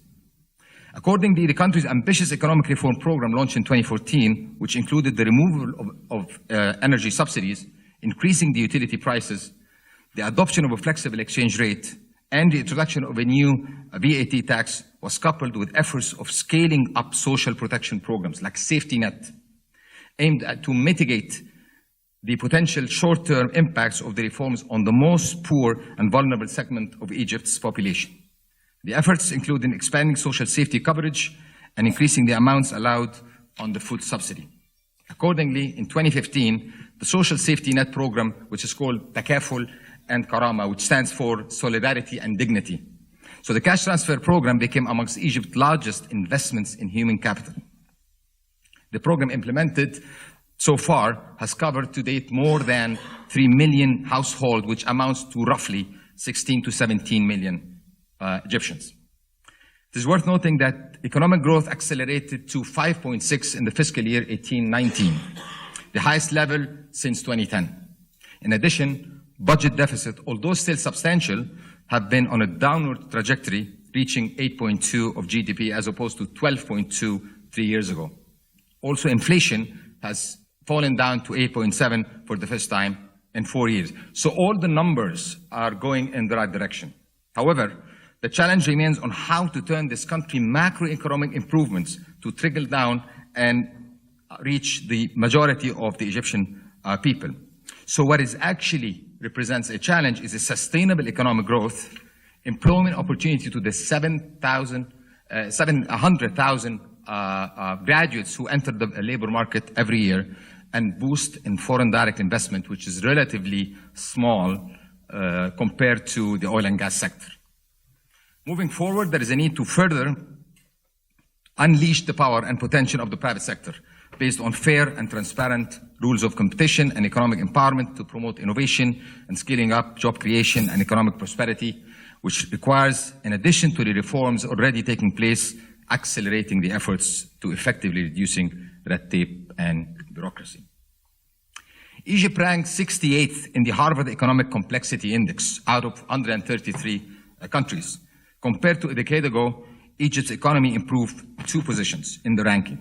Accordingly, the country's ambitious economic reform program launched in 2014, which included the removal of energy subsidies, increasing the utility prices, the adoption of a flexible exchange rate, and the introduction of a new VAT tax, was coupled with efforts of scaling up social protection programs like safety net, aimed to mitigate the potential short-term impacts of the reforms on the most poor and vulnerable segment of Egypt's population. The efforts include expanding social safety coverage and increasing the amounts allowed on the food subsidy. Accordingly, in 2015, the Social Safety Net Program, which is called Takaful and Karama, which stands for Solidarity and Dignity. So the cash transfer program became amongst Egypt's largest investments in human capital. The program implemented so far has covered to date more than 3 million households, which amounts to roughly 16 to 17 million Egyptians. It is worth noting that economic growth accelerated to 5.6 in the fiscal year 18-19, the highest level since 2010. In addition, budget deficit, although still substantial, have been on a downward trajectory, reaching 8.2 of GDP as opposed to 12.2 3 years ago. Also, inflation has fallen down to 8.7 for the first time in 4 years. So all the numbers are going in the right direction. However, the challenge remains on how to turn this country's macroeconomic improvements to trickle down and reach the majority of the Egyptian people. So what is actually represents a challenge is a sustainable economic growth, employment opportunity to the 700,000 graduates who enter the labor market every year, and boost in foreign direct investment, which is relatively small compared to the oil and gas sector. Moving forward, there is a need to further unleash the power and potential of the private sector based on fair and transparent rules of competition and economic empowerment to promote innovation and scaling up job creation and economic prosperity, which requires, in addition to the reforms already taking place, accelerating the efforts to effectively reducing red tape and bureaucracy. Egypt ranked 68th in the Harvard Economic Complexity Index out of 133 countries. Compared to a decade ago, Egypt's economy improved 2 positions in the ranking.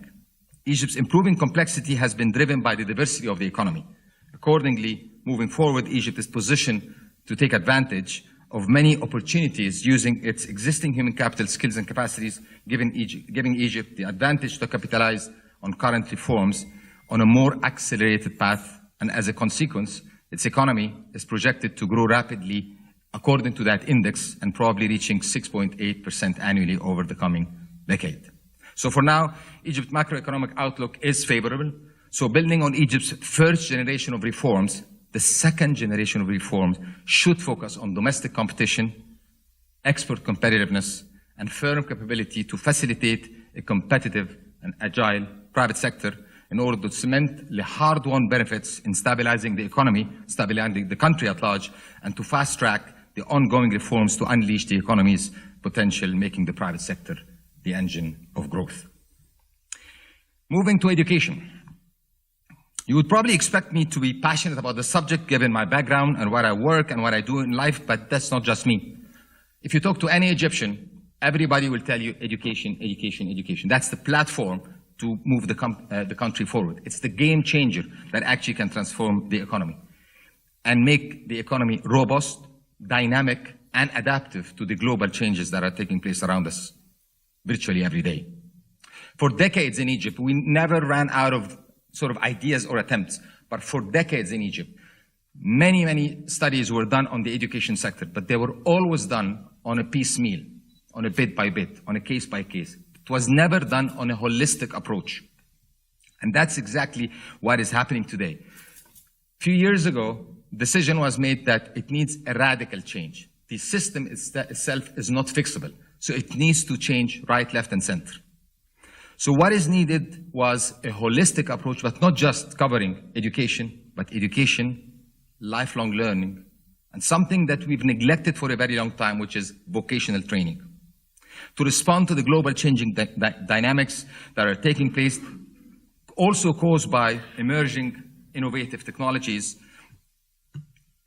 Egypt's improving complexity has been driven by the diversity of the economy. Accordingly, moving forward, Egypt is positioned to take advantage of many opportunities using its existing human capital skills and capacities, giving Egypt the advantage to capitalize on current reforms on a more accelerated path, and as a consequence, its economy is projected to grow rapidly according to that index and probably reaching 6.8% annually over the coming decade. So for now, Egypt's macroeconomic outlook is favorable. So building on Egypt's first generation of reforms, the second generation of reforms should focus on domestic competition, export competitiveness, and firm capability to facilitate a competitive and agile private sector in order to cement the hard-won benefits in stabilizing the economy, stabilizing the country at large, and to fast-track the ongoing reforms to unleash the economy's potential, making the private sector the engine of growth. Moving to education. You would probably expect me to be passionate about the subject given my background and where I work and what I do in life, but that's not just me. If you talk to any Egyptian, everybody will tell you education, education, education. That's the platform to move the country forward. It's the game changer that actually can transform the economy and make the economy robust, dynamic, and adaptive to the global changes that are taking place around us virtually every day. For decades in Egypt, we never ran out of sort of ideas or attempts, but for decades in Egypt, many studies were done on the education sector, but they were always done on a piecemeal, on a bit by bit, on a case by case. It was never done on a holistic approach. And that's exactly what is happening today. A few years ago, decision was made that it needs a radical change. The system itself is not fixable, so it needs to change right, left, and center. So what is needed was a holistic approach, but not just covering education, but education, lifelong learning, and something that we've neglected for a very long time, which is vocational training. To respond to the global changing dynamics that are taking place, also caused by emerging innovative technologies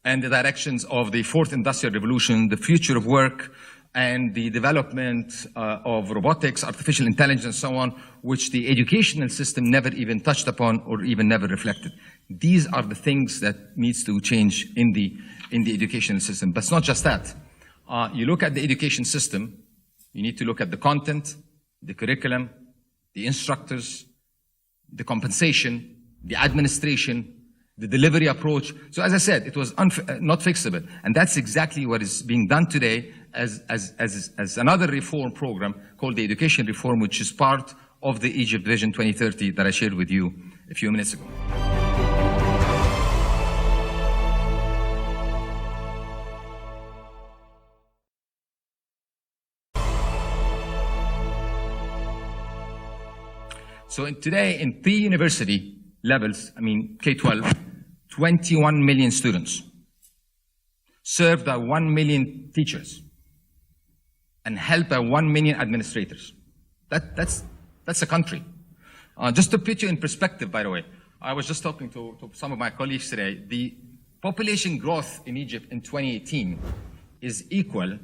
and the directions of the fourth industrial revolution, the future of work, and the development of robotics, artificial intelligence, and so on, which the educational system never even touched upon or even never reflected. These are the things that needs to change in the educational system. But it's not just that. You look at the education system, you need to look at the content, the curriculum, the instructors, the compensation, the administration, the delivery approach. So as I said, it was not fixable. And that's exactly what is being done today as another reform program called the Education Reform, which is part of the Egypt Vision 2030 that I shared with you a few minutes ago. So today, in pre-university levels, I mean K-12, 21 million students, served by 1 million teachers, and helped by 1 million administrators. That's a country. Just to put you in perspective, by the way, I was just talking to some of my colleagues today. The population growth in Egypt in 2018 is equal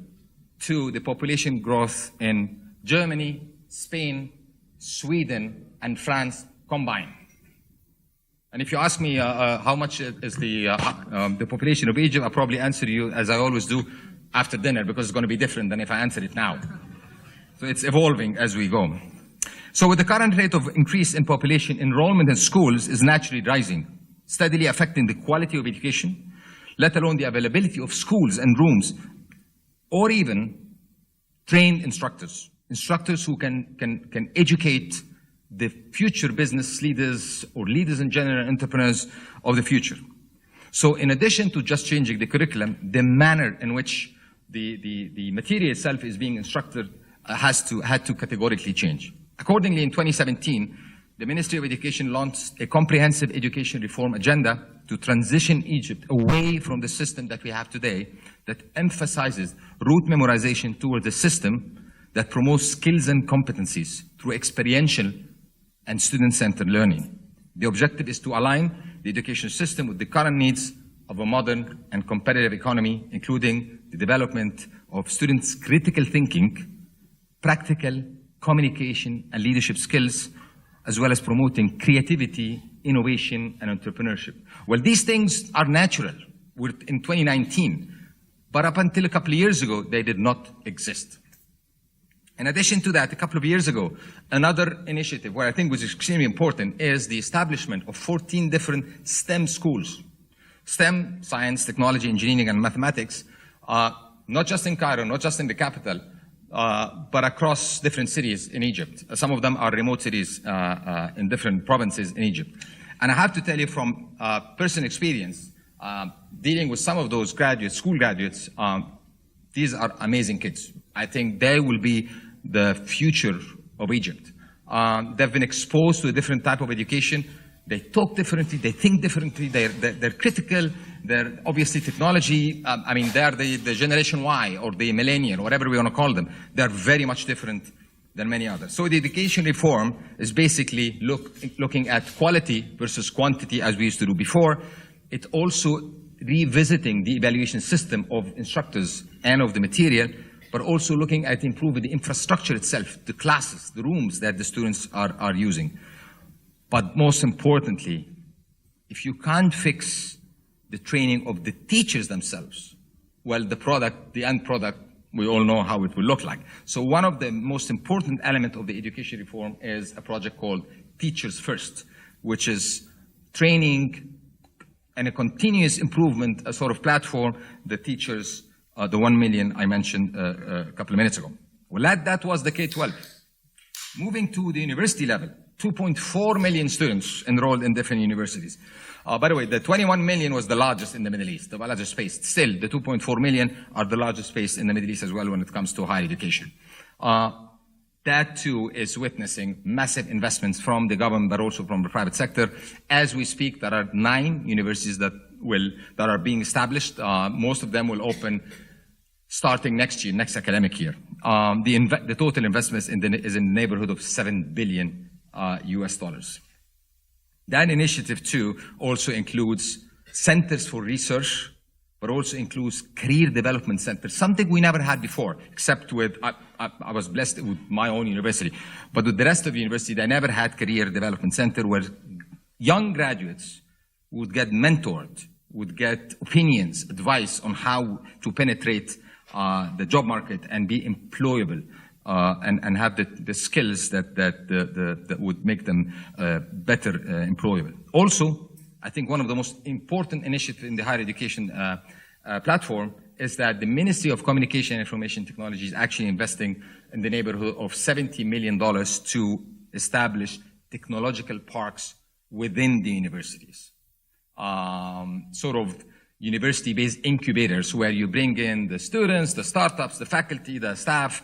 to the population growth in Germany, Spain, Sweden, and France combined. And if you ask me how much is the population of Egypt, I'll probably answer you, as I always do, after dinner, because it's going to be different than if I answer it now. So it's evolving as we go. So with the current rate of increase in population, enrollment in schools is naturally rising, steadily affecting the quality of education, let alone the availability of schools and rooms, or even trained instructors who can educate the future business leaders or leaders in general, entrepreneurs of the future. So in addition to just changing the curriculum, the manner in which the material itself is being instructed had to categorically change. Accordingly, in 2017, the Ministry of Education launched a comprehensive education reform agenda to transition Egypt away from the system that we have today that emphasizes rote memorization towards a system that promotes skills and competencies through experiential and student-centered learning. The objective is to align the education system with the current needs of a modern and competitive economy, including the development of students' critical thinking, practical communication and leadership skills, as well as promoting creativity, innovation, and entrepreneurship. Well, these things are natural. We're in 2019, but up until a couple of years ago, they did not exist. In addition to that, a couple of years ago, another initiative where I think was extremely important is the establishment of 14 different STEM schools. STEM, science, technology, engineering, and mathematics, not just in Cairo, not just in the capital, but across different cities in Egypt. Some of them are remote cities in different provinces in Egypt. And I have to tell you from personal experience, dealing with some of those graduates, school graduates, these are amazing kids. I think they will be the future of Egypt. They've been exposed to a different type of education. They talk differently, they think differently, they're critical, they're obviously technology, I mean, they're the generation Y or the millennial, whatever we want to call them. They're very much different than many others. So the education reform is basically looking at quality versus quantity as we used to do before. It also revisiting the evaluation system of instructors and of the material, but also looking at improving the infrastructure itself, the classes, the rooms that the students are using. But most importantly, if you can't fix the training of the teachers themselves, well, the end product, we all know how it will look like. So one of the most important elements of the education reform is a project called Teachers First, which is training and a continuous improvement, a sort of platform, the teachers, the 1 million I mentioned a couple of minutes ago. Well, that was the K-12. Moving to the university level, 2.4 million students enrolled in different universities. By the way, the 21 million was the largest in the Middle East, the largest space. Still, the 2.4 million are the largest space in the Middle East as well when it comes to higher education. that too is witnessing massive investments from the government, but also from the private sector. As we speak, there are 9 universities that are being established. Most of them will open starting next year, next academic year. The total investment is in the neighborhood of $7 billion US dollars. That initiative too also includes centers for research, but also includes career development centers, something we never had before, except with, I was blessed with my own university, but with the rest of the university, they never had career development center where young graduates would get mentored, would get opinions, advice on how to penetrate the job market and be employable and have the skills that would make them better employable. Also, I think one of the most important initiatives in the higher education platform is that the Ministry of Communication and Information Technology is actually investing in the neighborhood of $70 million to establish technological parks within the universities. Sort of university-based incubators where you bring in the students, the startups, the faculty, the staff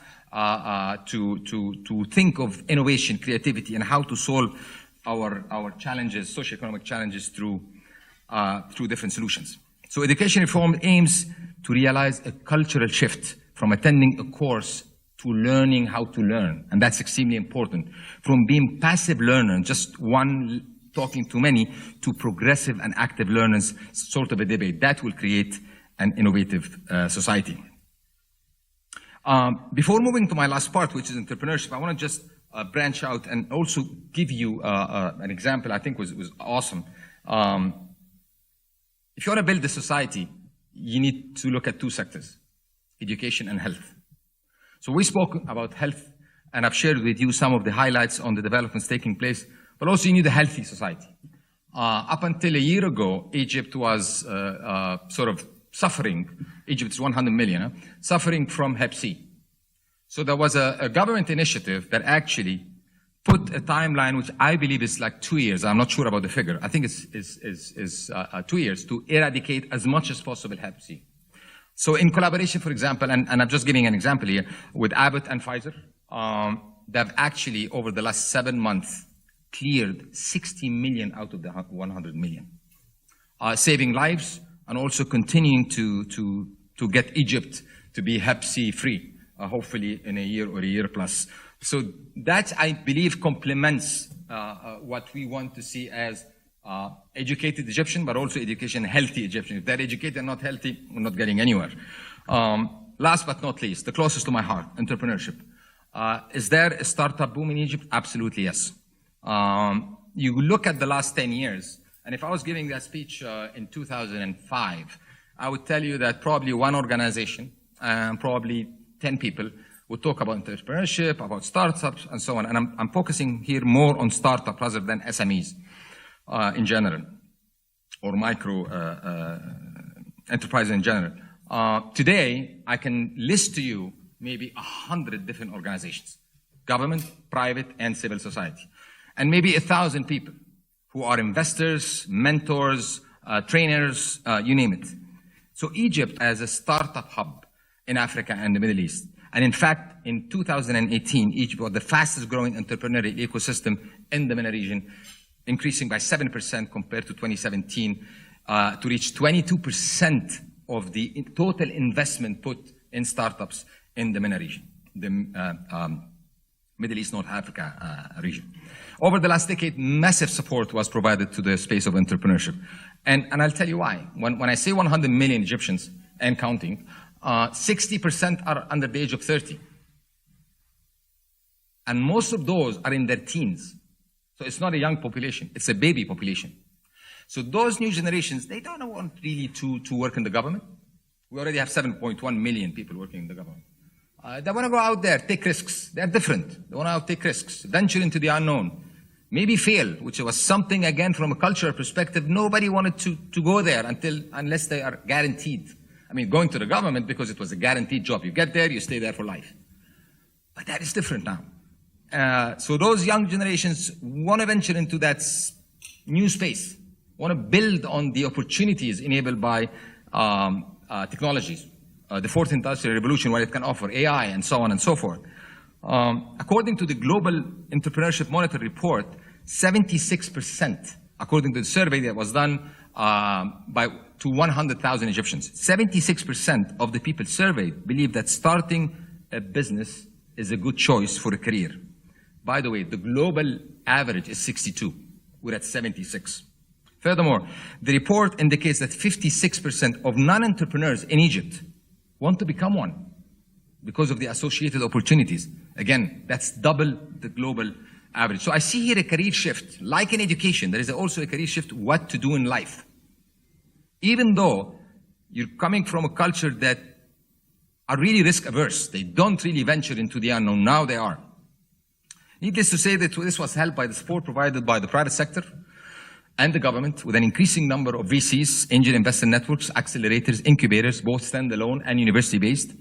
to think of innovation, creativity, and how to solve our challenges, socioeconomic challenges through different solutions. So education reform aims to realize a cultural shift from attending a course to learning how to learn, and that's extremely important. From being passive learners, just one talking to many, to progressive and active learners, sort of a debate. That will create an innovative society. Before moving to my last part, which is entrepreneurship, I want to just branch out and also give you an example I think was awesome. If you want to build a society, you need to look at 2 sectors, education and health. So we spoke about health, and I've shared with you some of the highlights on the developments taking place, but also you need a healthy society. Up until a year ago, Egypt was sort of suffering, Egypt is 100 million, suffering from Hep C. So there was a government initiative that actually put a timeline, which I believe is like 2 years. I'm not sure about the figure. I think it's 2 years to eradicate as much as possible Hep C. So in collaboration, for example, and I'm just giving an example here, with Abbott and Pfizer, they've actually, over the last 7 months, cleared 60 million out of the 100 million, saving lives and also continuing to get Egypt to be Hep C free, hopefully in a year or a year plus. So that, I believe, complements what we want to see as educated Egyptian, but also education healthy Egyptian. If they're educated and not healthy, we're not getting anywhere. Last but not least, the closest to my heart, entrepreneurship. Is there a startup boom in Egypt? Absolutely, yes. You look at the last 10 years, and if I was giving that speech in 2005, I would tell you that probably one organization and probably 10 people would talk about entrepreneurship, about startups, and so on. And I'm focusing here more on startups rather than SMEs in general, or micro enterprises in general. Today, I can list to you maybe 100 different organizations, government, private, and civil society, and maybe 1,000 people who are investors, mentors, trainers, you name it. So Egypt as a startup hub in Africa and the Middle East. And in fact, in 2018, Egypt was the fastest growing entrepreneurial ecosystem in the MENA region, increasing by 7% compared to 2017, to reach 22% of the total investment put in startups in the MENA region, the Middle East, North Africa region. Over the last decade, massive support was provided to the space of entrepreneurship. And I'll tell you why. When I say 100 million Egyptians and counting, 60% are under the age of 30. And most of those are in their teens. So it's not a young population, it's a baby population. So those new generations, they don't want really to work in the government. We already have 7.1 million people working in the government. They want to go out there, take risks. They're different. They want to take risks, venture into the unknown, maybe fail, which was something, again, from a cultural perspective, nobody wanted to go there unless they are guaranteed. I mean, going to the government because it was a guaranteed job. You get there, you stay there for life. But that is different now. So those young generations want to venture into that new space, want to build on the opportunities enabled by technologies, the fourth industrial revolution, what it can offer, AI, and so on and so forth. According to the Global Entrepreneurship Monitor report, 76%, according to the survey that was done to 100,000 Egyptians, 76% of the people surveyed believe that starting a business is a good choice for a career. By the way, the global average is 62. We're at 76. Furthermore, the report indicates that 56% of non-entrepreneurs in Egypt want to become one because of the associated opportunities. Again, that's double the global average. So I see here a career shift. Like in education, there is also a career shift what to do in life. Even though you're coming from a culture that are really risk averse, they don't really venture into the unknown. Now they are. Needless to say that this was helped by the support provided by the private sector and the government with an increasing number of VCs, angel investor networks, accelerators, incubators, both standalone and university-based,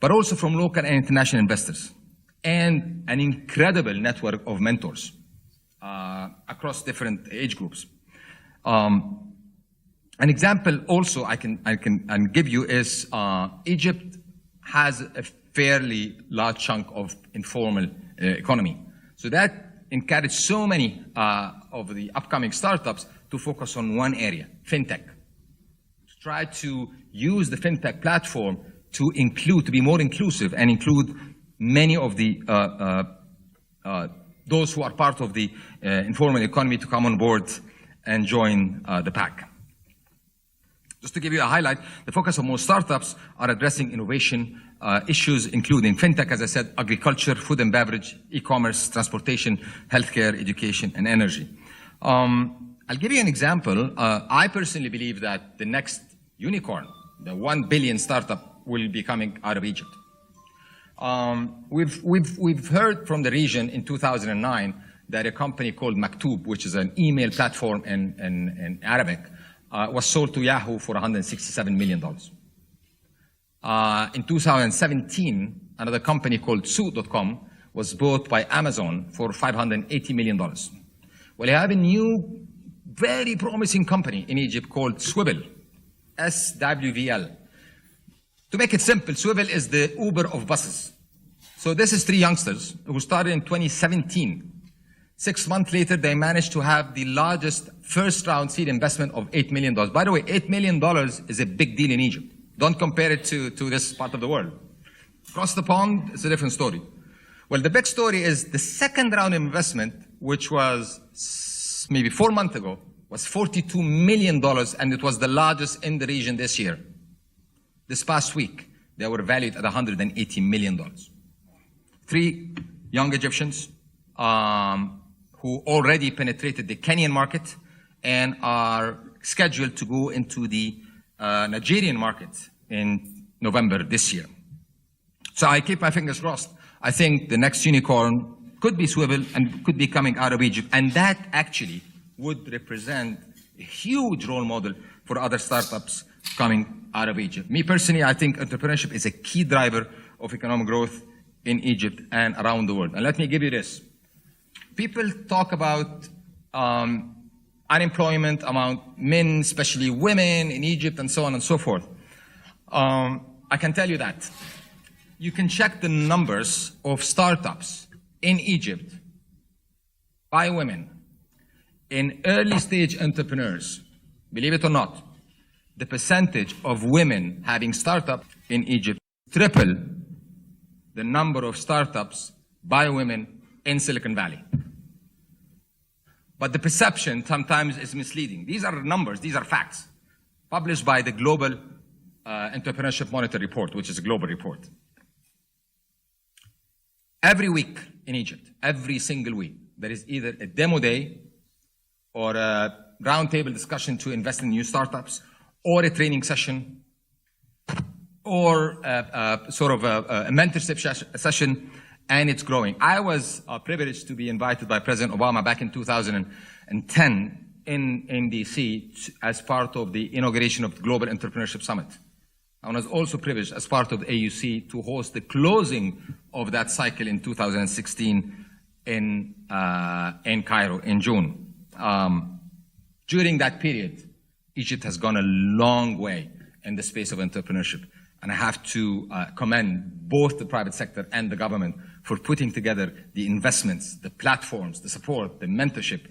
but also from local and international investors, and an incredible network of mentors across different age groups. An example also I can give you is Egypt has a fairly large chunk of informal economy. So that encouraged so many of the upcoming startups to focus on one area, fintech. To try to use the fintech platform to be more inclusive and include many of the those who are part of the informal economy to come on board and join the pack. Just to give you a highlight, the focus of most startups are addressing innovation issues, including fintech, as I said, agriculture, food and beverage, e-commerce, transportation, healthcare, education, and energy. I'll give you an example. I personally believe that the next unicorn, the 1 billion startup, will be coming out of Egypt. We've heard from the region in 2009 that a company called Maktub, which is an email platform in Arabic, was sold to Yahoo for $167 million. In 2017, another company called Suit.com was bought by Amazon for $580 million. Well, you have a new, very promising company in Egypt called Swivel, SWVL. To make it simple, Swivel is the Uber of buses. So this is 3 youngsters who started in 2017. 6 months later, they managed to have the largest first-round seed investment of $8 million. By the way, $8 million is a big deal in Egypt. Don't compare it to this part of the world. Across the pond, it's a different story. Well, the big story is the second round of investment, which was maybe 4 months ago, was $42 million, and it was the largest in the region this year. This past week, they were valued at $180 million. 3 young Egyptians who already penetrated the Kenyan market and are scheduled to go into the Nigerian market in November this year. So I keep my fingers crossed. I think the next unicorn could be Swivel and could be coming out of Egypt, and that actually would represent a huge role model for other startups coming out of Egypt. Me personally, I think entrepreneurship is a key driver of economic growth in Egypt and around the world. And let me give you this. People talk about unemployment among men, especially women in Egypt, and so on and so forth. I can tell you that. You can check the numbers of startups in Egypt by women in early stage entrepreneurs. Believe it or not, the percentage of women having startups in Egypt triple the number of startups by women in Silicon Valley. But the perception sometimes is misleading. These are numbers, these are facts, published by the Global Entrepreneurship Monitor report, which is a global report. Every week in Egypt, every single week, there is either a demo day or a roundtable discussion to invest in new startups, or a training session, or sort of a mentorship session, and it's growing. I was privileged to be invited by President Obama back in 2010 in DC as part of the inauguration of the Global Entrepreneurship Summit. I was also privileged as part of the AUC to host the closing of that cycle in 2016 in Cairo in June. During that period, Egypt has gone a long way in the space of entrepreneurship. And I have to commend both the private sector and the government for putting together the investments, the platforms, the support, the mentorship,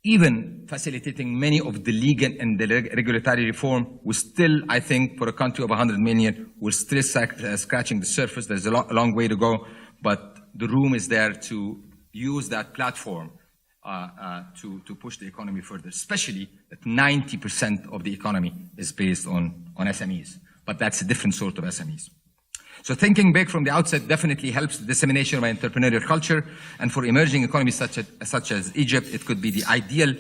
even facilitating many of the legal and the regulatory reform. We're still, I think, for a country of 100 million, we're still scratching the surface. There's a long way to go, but the room is there to use that platform to push the economy further, especially that 90% of the economy is based on SMEs. But that's a different sort of SMEs. So thinking big from the outset definitely helps the dissemination of an entrepreneurial culture, and for emerging economies such as Egypt, it could be the ideal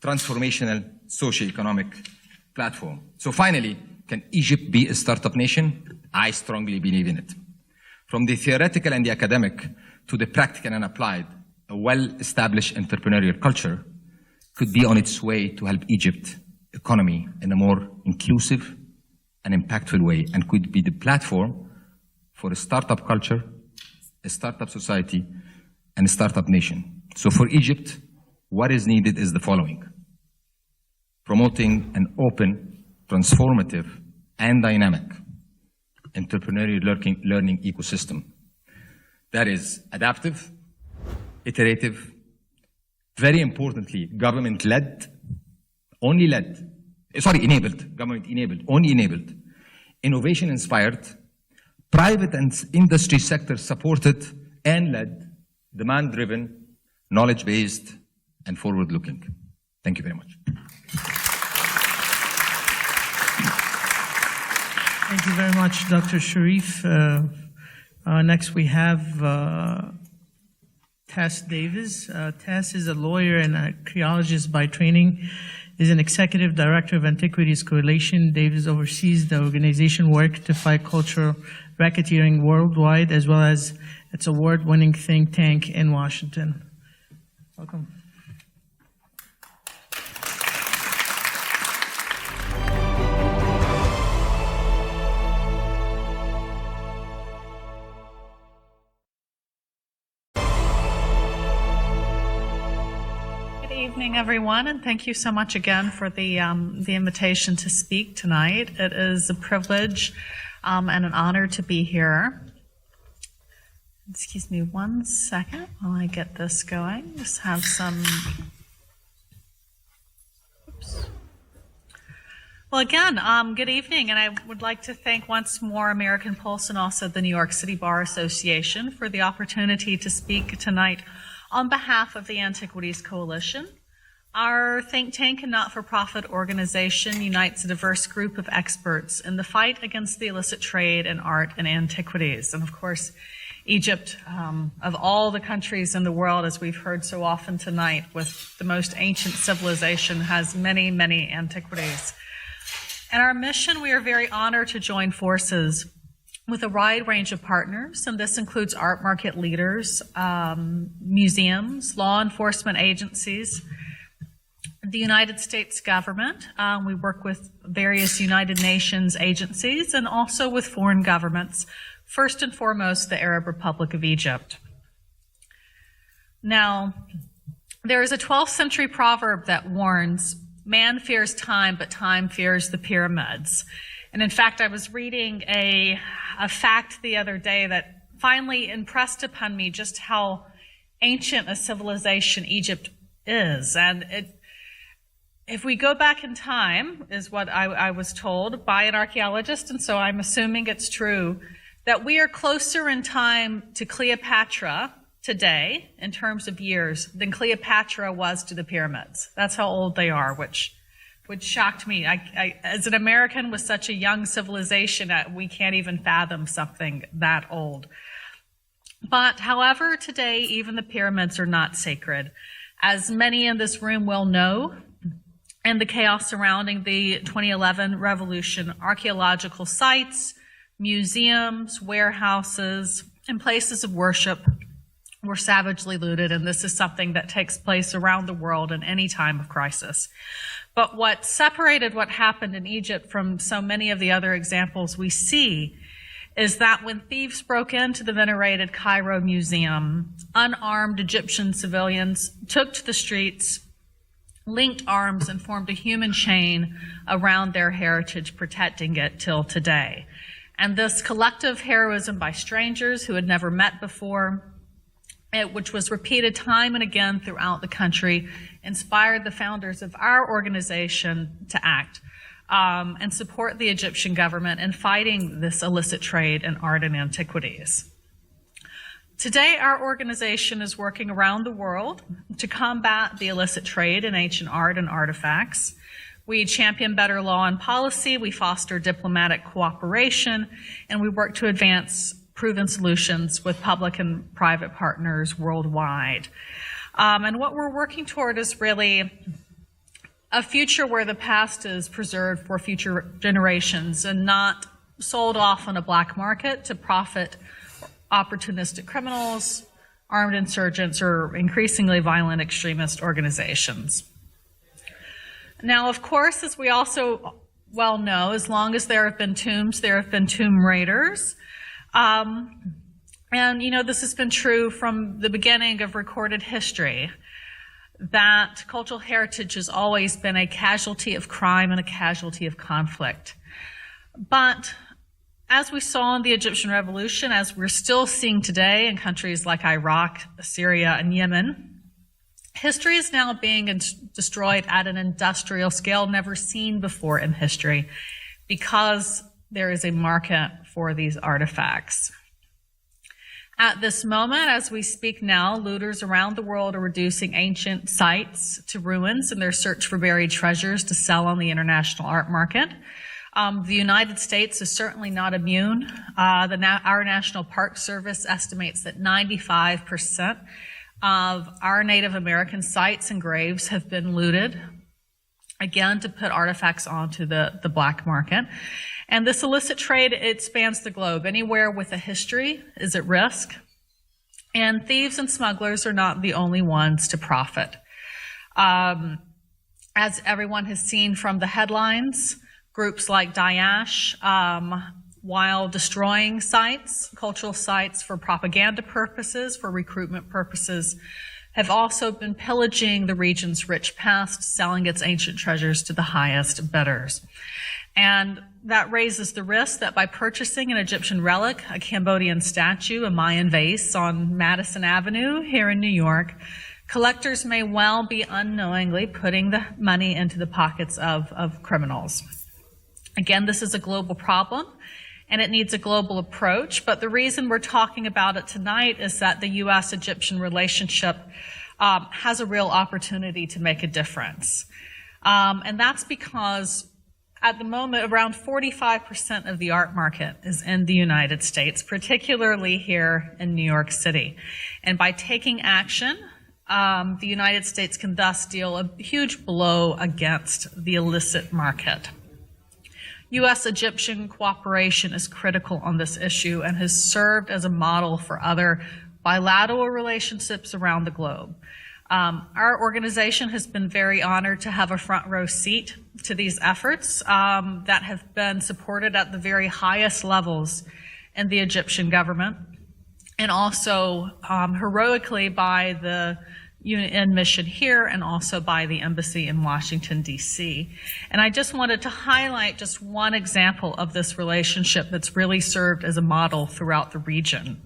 transformational socio-economic platform. So finally, can Egypt be a startup nation? I strongly believe in it. From the theoretical and the academic to the practical and applied, a well-established entrepreneurial culture could be on its way to help Egypt economy in a more inclusive and impactful way, and could be the platform for a startup culture, a startup society, and a startup nation. So for Egypt, what is needed is the following: promoting an open, transformative, and dynamic entrepreneurial learning ecosystem that is adaptive, iterative, very importantly, government-led, only led, enabled, government-enabled, only enabled, innovation-inspired, private and industry sector supported and led, demand-driven, knowledge-based, and forward-looking. Thank you very much. Thank you very much, Dr. Sherif. Next we have Tess Davis. Tess is a lawyer and an archaeologist by training, is an executive director of Antiquities Coalition. Davis oversees the organization work to fight cultural racketeering worldwide, as well as its award-winning think tank in Washington. Welcome. Good evening, everyone, and thank you so much again for the invitation to speak tonight. It is a privilege and an honor to be here. Excuse me one second while I get this going. Just have some. Oops. Well, again, good evening, and I would like to thank once more American Pulse and also the New York City Bar Association for the opportunity to speak tonight on behalf of the Antiquities Coalition. Our think tank and not-for-profit organization unites a diverse group of experts in the fight against the illicit trade in art and antiquities. And of course, Egypt, of all the countries in the world, as we've heard so often tonight, with the most ancient civilization, has many, many antiquities. And our mission, we are very honored to join forces with a wide range of partners, and this includes art market leaders, museums, law enforcement agencies, the United States government. We work with various United Nations agencies and also with foreign governments, first and foremost the Arab Republic of Egypt. Now, there is a 12th century proverb that warns, man fears time, but time fears the pyramids. And in fact, I was reading a fact the other day that finally impressed upon me just how ancient a civilization Egypt is. And if we go back in time, is what I was told by an archaeologist, and so I'm assuming it's true, that we are closer in time to Cleopatra today, in terms of years, than Cleopatra was to the pyramids. That's how old they are, which shocked me. I, as an American with such a young civilization, we can't even fathom something that old. But however, today, even the pyramids are not sacred. As many in this room will know, and the chaos surrounding the 2011 revolution, archaeological sites, museums, warehouses, and places of worship were savagely looted, and this is something that takes place around the world in any time of crisis. But what separated what happened in Egypt from so many of the other examples we see is that when thieves broke into the venerated Cairo Museum, unarmed Egyptian civilians took to the streets, linked arms and formed a human chain around their heritage, protecting it till today. And this collective heroism by strangers who had never met before, which was repeated time and again throughout the country, inspired the founders of our organization to act and support the Egyptian government in fighting this illicit trade in art and antiquities. Today, our organization is working around the world to combat the illicit trade in ancient art and artifacts. We champion better law and policy, we foster diplomatic cooperation, and we work to advance proven solutions with public and private partners worldwide. And what we're working toward is really a future where the past is preserved for future generations and not sold off on a black market to profit opportunistic criminals, armed insurgents, or increasingly violent extremist organizations. Now, of course, as we also well know, as long as there have been tombs, there have been tomb raiders. And, you know, this has been true from the beginning of recorded history, that cultural heritage has always been a casualty of crime and a casualty of conflict. But as we saw in the Egyptian Revolution, as we're still seeing today in countries like Iraq, Syria, and Yemen, history is now being destroyed at an industrial scale never seen before in history because there is a market for these artifacts. At this moment, as we speak now, looters around the world are reducing ancient sites to ruins in their search for buried treasures to sell on the international art market. The United States is certainly not immune. Our National Park Service estimates that 95% of our Native American sites and graves have been looted, again, to put artifacts onto the black market. And this illicit trade, it spans the globe. Anywhere with a history is at risk. And thieves and smugglers are not the only ones to profit. As everyone has seen from the headlines, groups like Daesh, while destroying sites, cultural sites for propaganda purposes, for recruitment purposes, have also been pillaging the region's rich past, selling its ancient treasures to the highest bidders. And that raises the risk that by purchasing an Egyptian relic, a Cambodian statue, a Mayan vase on Madison Avenue here in New York, collectors may well be unknowingly putting the money into the pockets of criminals. Again, this is a global problem, and it needs a global approach, but the reason we're talking about it tonight is that the U.S.-Egyptian relationship has a real opportunity to make a difference. And that's because at the moment, around 45% of the art market is in the United States, particularly here in New York City. And by taking action, the United States can thus deal a huge blow against the illicit market. U.S.-Egyptian cooperation is critical on this issue and has served as a model for other bilateral relationships around the globe. Our organization has been very honored to have a front row seat to these efforts that have been supported at the very highest levels in the Egyptian government, and also heroically by the UN mission here and also by the embassy in Washington, D.C. And I just wanted to highlight just one example of this relationship that's really served as a model throughout the region.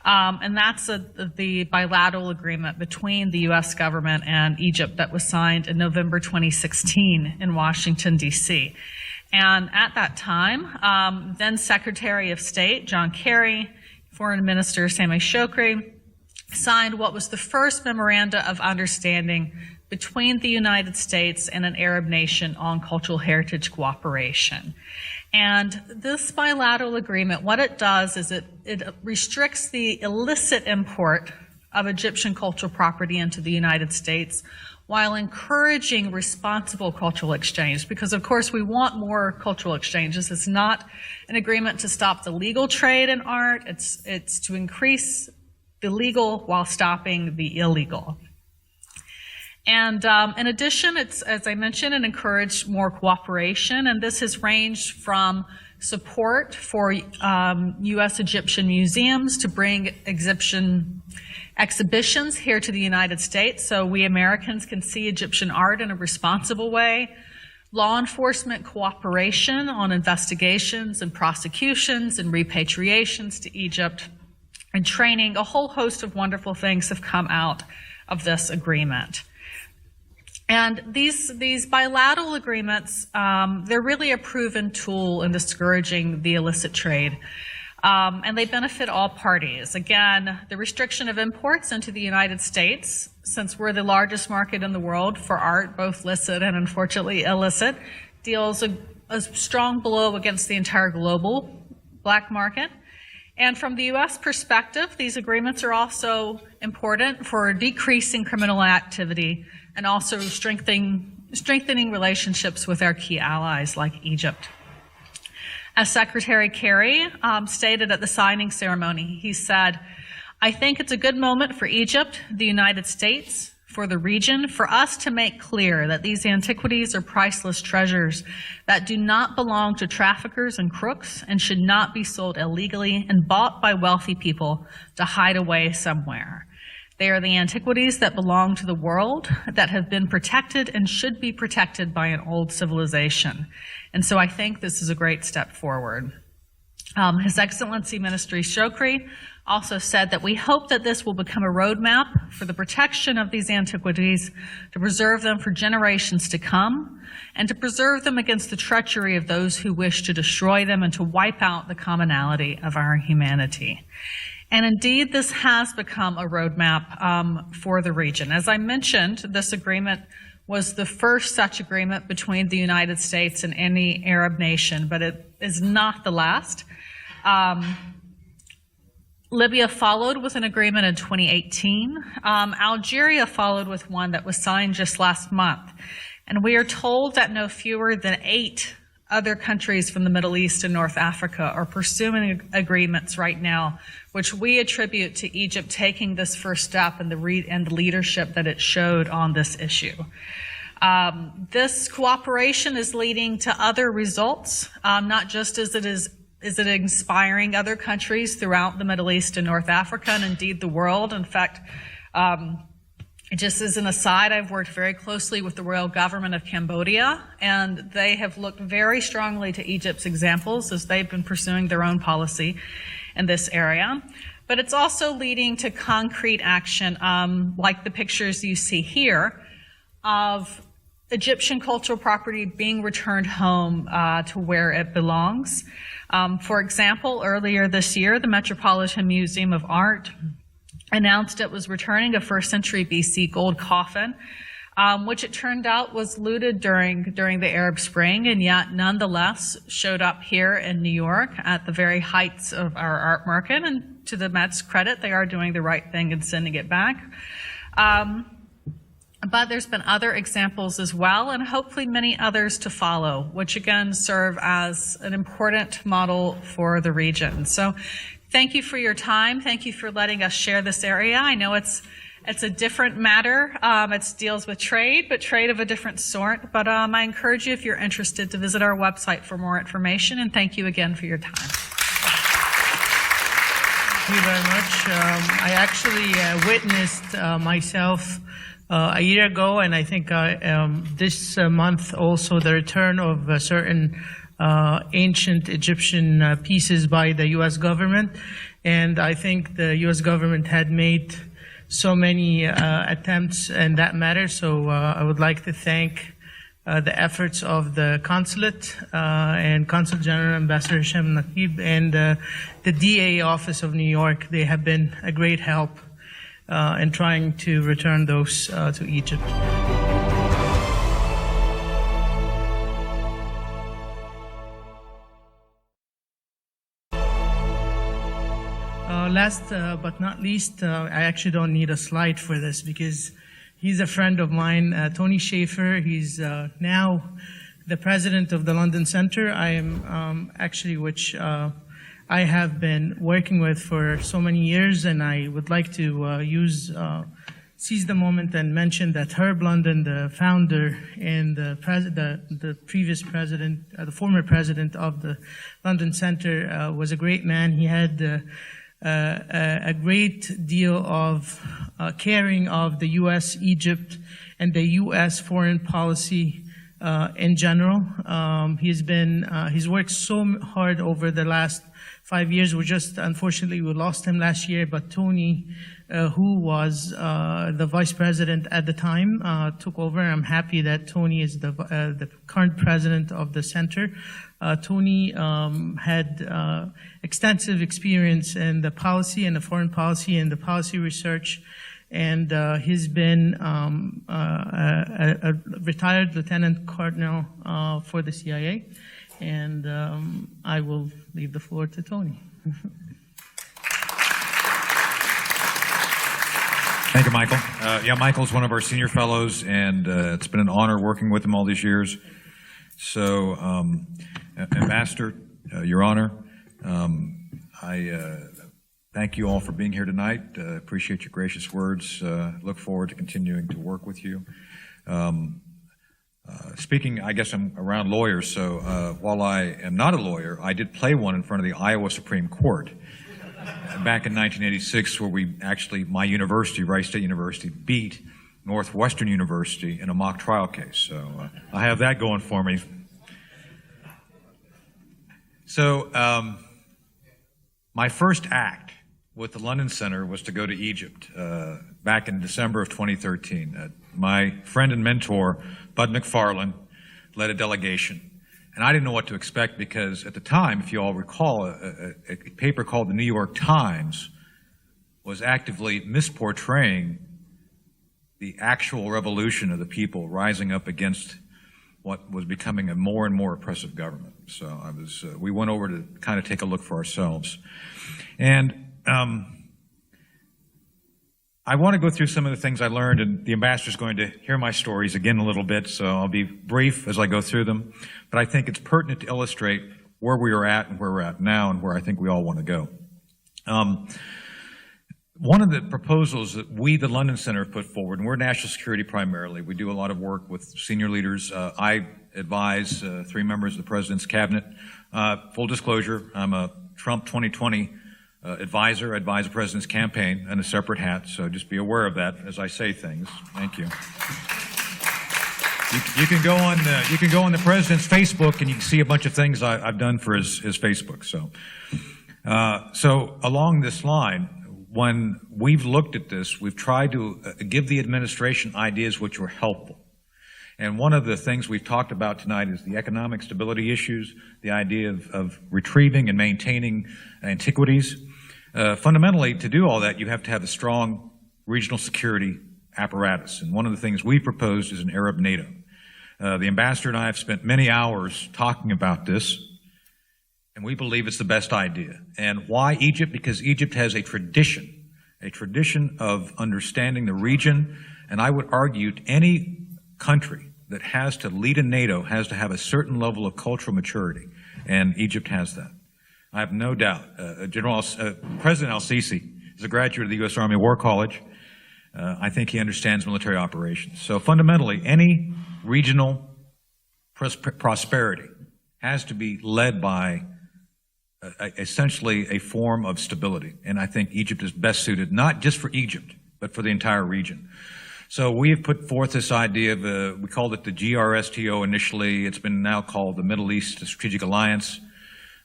And that's the bilateral agreement between the U.S. government and Egypt that was signed in November 2016 in Washington, D.C. And at that time, then Secretary of State John Kerry, Foreign Minister Sameh Shoukry, signed what was the first memoranda of understanding between the United States and an Arab nation on cultural heritage cooperation. And this bilateral agreement, what it does is it restricts the illicit import of Egyptian cultural property into the United States while encouraging responsible cultural exchange, because of course we want more cultural exchanges. It's not an agreement to stop the legal trade in art, it's to increase the legal while stopping the illegal. And in addition, it's, as I mentioned, it encouraged more cooperation, and this has ranged from support for U.S. Egyptian museums to bring Egyptian exhibitions here to the United States so we Americans can see Egyptian art in a responsible way, law enforcement cooperation on investigations and prosecutions and repatriations to Egypt, and training. A whole host of wonderful things have come out of this agreement. And these bilateral agreements, they're really a proven tool in discouraging the illicit trade. And they benefit all parties. Again, the restriction of imports into the United States, since we're the largest market in the world for art, both licit and unfortunately illicit, deals a strong blow against the entire global black market. And from the U.S. perspective, these agreements are also important for decreasing criminal activity and also strengthening relationships with our key allies like Egypt. As Secretary Kerry stated at the signing ceremony, he said, "I think it's a good moment for Egypt, the United States, for the region, for us to make clear that these antiquities are priceless treasures that do not belong to traffickers and crooks and should not be sold illegally and bought by wealthy people to hide away somewhere. They are the antiquities that belong to the world, that have been protected and should be protected by an old civilization." And so I think this is a great step forward. His Excellency Ministry Shokri also said that we hope that this will become a roadmap for the protection of these antiquities, to preserve them for generations to come, and to preserve them against the treachery of those who wish to destroy them and to wipe out the commonality of our humanity. And indeed, this has become a roadmap for the region. As I mentioned, this agreement was the first such agreement between the United States and any Arab nation, but it is not the last. Libya followed with an agreement in 2018. Algeria followed with one that was signed just last month. And we are told that no fewer than 8 other countries from the Middle East and North Africa are pursuing agreements right now, which we attribute to Egypt taking this first step and the leadership that it showed on this issue. This cooperation is leading to other results, not just as it is inspiring other countries throughout the Middle East and North Africa, and indeed the world. In fact, just as an aside, I've worked very closely with the royal government of Cambodia, and they have looked very strongly to Egypt's examples as they've been pursuing their own policy in this area. But it's also leading to concrete action, like the pictures you see here, of Egyptian cultural property being returned home to where it belongs. For example, earlier this year, the Metropolitan Museum of Art announced it was returning a 1st century BC gold coffin, which it turned out was looted during the Arab Spring, and yet nonetheless showed up here in New York at the very heights of our art market. And to the Met's credit, they are doing the right thing and sending it back. But there's been other examples as well, and hopefully many others to follow, which again serve as an important model for the region. So thank you for your time. Thank you for letting us share this area. I know it's a different matter. It deals with trade, but trade of a different sort. But I encourage you, if you're interested, to visit our website for more information. And thank you again for your time. Thank you very much. I actually witnessed myself a year ago, and I think this month also, the return of certain ancient Egyptian pieces by the U.S. government. And I think the U.S. government had made so many attempts in that matter. So I would like to thank the efforts of the consulate and Consul General Ambassador Hisham Nakib and the DA office of New York. They have been a great help in trying to return those to Egypt. Last but not least, I actually don't need a slide for this because he's a friend of mine, Tony Schaefer. He's now the president of the London Center. I am which I have been working with for so many years, and I would like to seize the moment and mention that Herb London, the founder and the previous president, the former president of the London Center, was a great man. He had a great deal of caring of the U.S., Egypt, and the U.S. foreign policy in general. He's worked so hard over the last 5 years. Unfortunately, we lost him last year, but Tony, who was the vice president at the time, took over. I'm happy that Tony is the current president of the center. Tony had extensive experience in the policy and the foreign policy and the policy research, and he's been a retired lieutenant colonel for the CIA. And I will leave the floor to Tony. Thank you, Michael. Yeah, Michael's one of our senior fellows, and it's been an honor working with him all these years. So, Ambassador, Your Honor, I thank you all for being here tonight. Appreciate your gracious words. Look forward to continuing to work with you. Speaking, I guess I'm around lawyers, so while I am not a lawyer, I did play one in front of the Iowa Supreme Court back in 1986, where we actually, my university, Rice State University, beat Northwestern University in a mock trial case. So I have that going for me. So my first act with the London Center was to go to Egypt back in December of 2013. My friend and mentor, Bud McFarlane, led a delegation. And I didn't know what to expect because at the time, if you all recall, a paper called the New York Times was actively misportraying the actual revolution of the people rising up against what was becoming a more and more oppressive government. So we went over to kind of take a look for ourselves. And I want to go through some of the things I learned, and the ambassador's going to hear my stories again a little bit, so I'll be brief as I go through them. But I think it's pertinent to illustrate where we are at and where we're at now and where I think we all want to go. One of the proposals that we, the London Center, have put forward, and we're national security primarily. We do a lot of work with senior leaders. I advise 3 members of the President's cabinet. Full disclosure, I'm a Trump 2020 advisor. I advise the President's campaign in a separate hat, so just be aware of that as I say things. Thank you. You can go on the President's Facebook and you can see a bunch of things I've done for his Facebook. So along this line, when we've looked at this, we've tried to give the administration ideas which were helpful. And one of the things we've talked about tonight is the economic stability issues, the idea of retrieving and maintaining antiquities. Fundamentally, to do all that, you have to have a strong regional security apparatus. And one of the things we proposed is an Arab NATO. The ambassador and I have spent many hours talking about this, and we believe it's the best idea. And why Egypt? Because Egypt has a tradition of understanding the region, and I would argue any country that has to lead a NATO has to have a certain level of cultural maturity, and Egypt has that. I have no doubt. President al-Sisi is a graduate of the U.S. Army War College. I think he understands military operations. So fundamentally, any regional prosperity has to be led by essentially a form of stability. And I think Egypt is best suited, not just for Egypt, but for the entire region. So we have put forth this idea of, we called it the GRSTO initially. It's been now called the Middle East Strategic Alliance.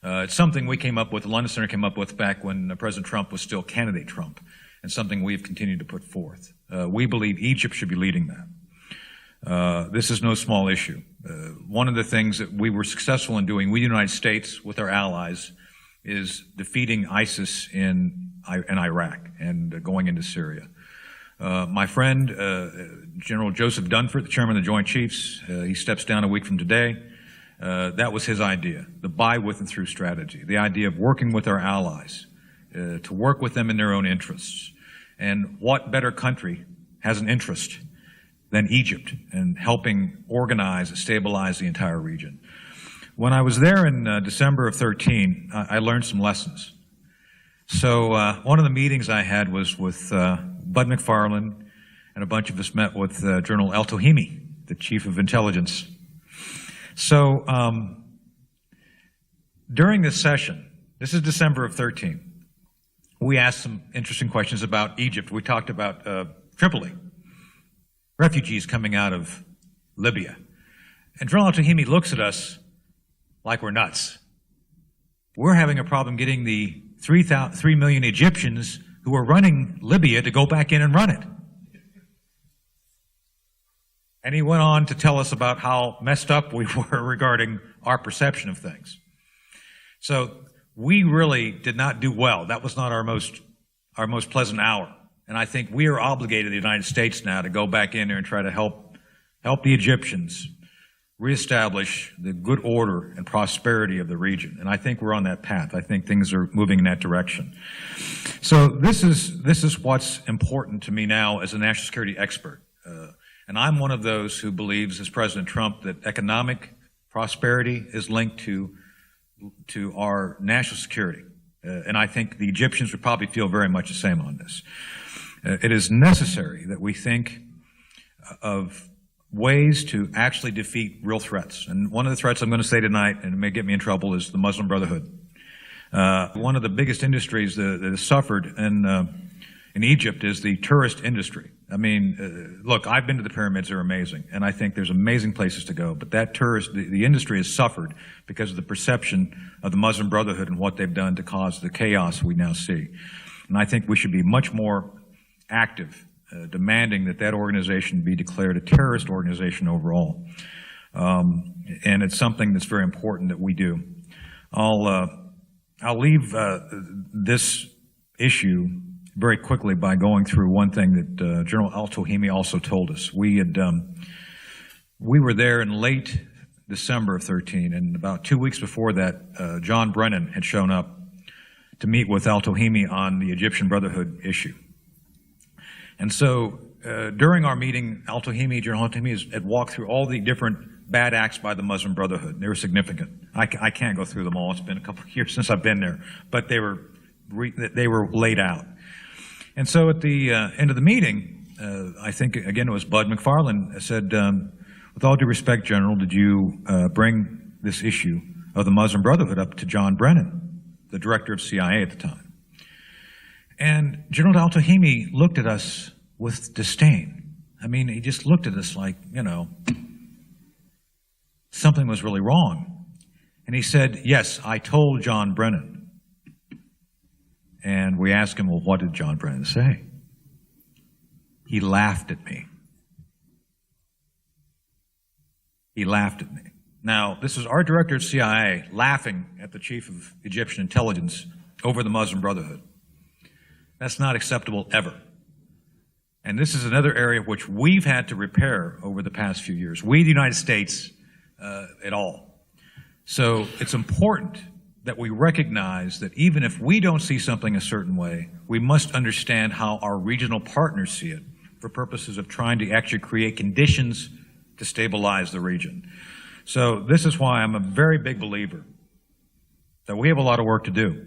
It's something we came up with, the London Center came up with back when President Trump was still candidate Trump, and something we've continued to put forth. We believe Egypt should be leading that. This is no small issue. One of the things that we were successful in doing, we the United States with our allies, is defeating ISIS in Iraq and going into Syria. My friend, General Joseph Dunford, the chairman of the Joint Chiefs, he steps down a week from today. That was his idea, the by, with, and through strategy, the idea of working with our allies, to work with them in their own interests. And what better country has an interest than Egypt in helping organize and stabilize the entire region? When I was there in December of 13, I learned some lessons. So one of the meetings I had was with Bud McFarlane, and a bunch of us met with General El-Tohimi, the chief of intelligence. So during this session, this is December of 13, we asked some interesting questions about Egypt. We talked about Tripoli, refugees coming out of Libya. And General al-Tahimi looks at us like we're nuts. We're having a problem getting the 3 million Egyptians who are running Libya to go back in and run it. And he went on to tell us about how messed up we were regarding our perception of things. So we really did not do well. That was not our most pleasant hour. And I think we are obligated, the United States now, to go back in there and try to help the Egyptians reestablish the good order and prosperity of the region. And I think we're on that path. I think things are moving in that direction. So this is what's important to me now as a national security expert. And I'm one of those who believes, as President Trump, that economic prosperity is linked to our national security. And I think the Egyptians would probably feel very much the same on this. It is necessary that we think of ways to actually defeat real threats. And one of the threats I'm going to say tonight, and it may get me in trouble, is the Muslim Brotherhood. One of the biggest industries that has suffered in Egypt is the tourist industry. I mean, look, I've been to the pyramids, they're amazing, and I think there's amazing places to go, but that the industry has suffered because of the perception of the Muslim Brotherhood and what they've done to cause the chaos we now see. And I think we should be much more active, demanding that organization be declared a terrorist organization overall. And it's something that's very important that we do. I'll leave this issue very quickly by going through one thing that General al-Tahimi also told us. We were there in late December of 13, and about 2 weeks before that, John Brennan had shown up to meet with al-Tahimi on the Egyptian Brotherhood issue. And so during our meeting, General al-Tahimi had walked through all the different bad acts by the Muslim Brotherhood. They were significant. I can't go through them all. It's been a couple of years since I've been there, but they were laid out. And so at the end of the meeting, I think, again, it was Bud McFarland said, with all due respect, General, did you bring this issue of the Muslim Brotherhood up to John Brennan, the director of CIA at the time? And General al-Tahimi looked at us with disdain. I mean, he just looked at us like, something was really wrong. And he said, yes, I told John Brennan. And we asked him, well, what did John Brennan say? He laughed at me. He laughed at me. Now, this is our director of CIA laughing at the chief of Egyptian intelligence over the Muslim Brotherhood. That's not acceptable ever. And this is another area which we've had to repair over the past few years. We, the United States, at all. So it's important that we recognize that even if we don't see something a certain way, we must understand how our regional partners see it for purposes of trying to actually create conditions to stabilize the region. So this is why I'm a very big believer that we have a lot of work to do,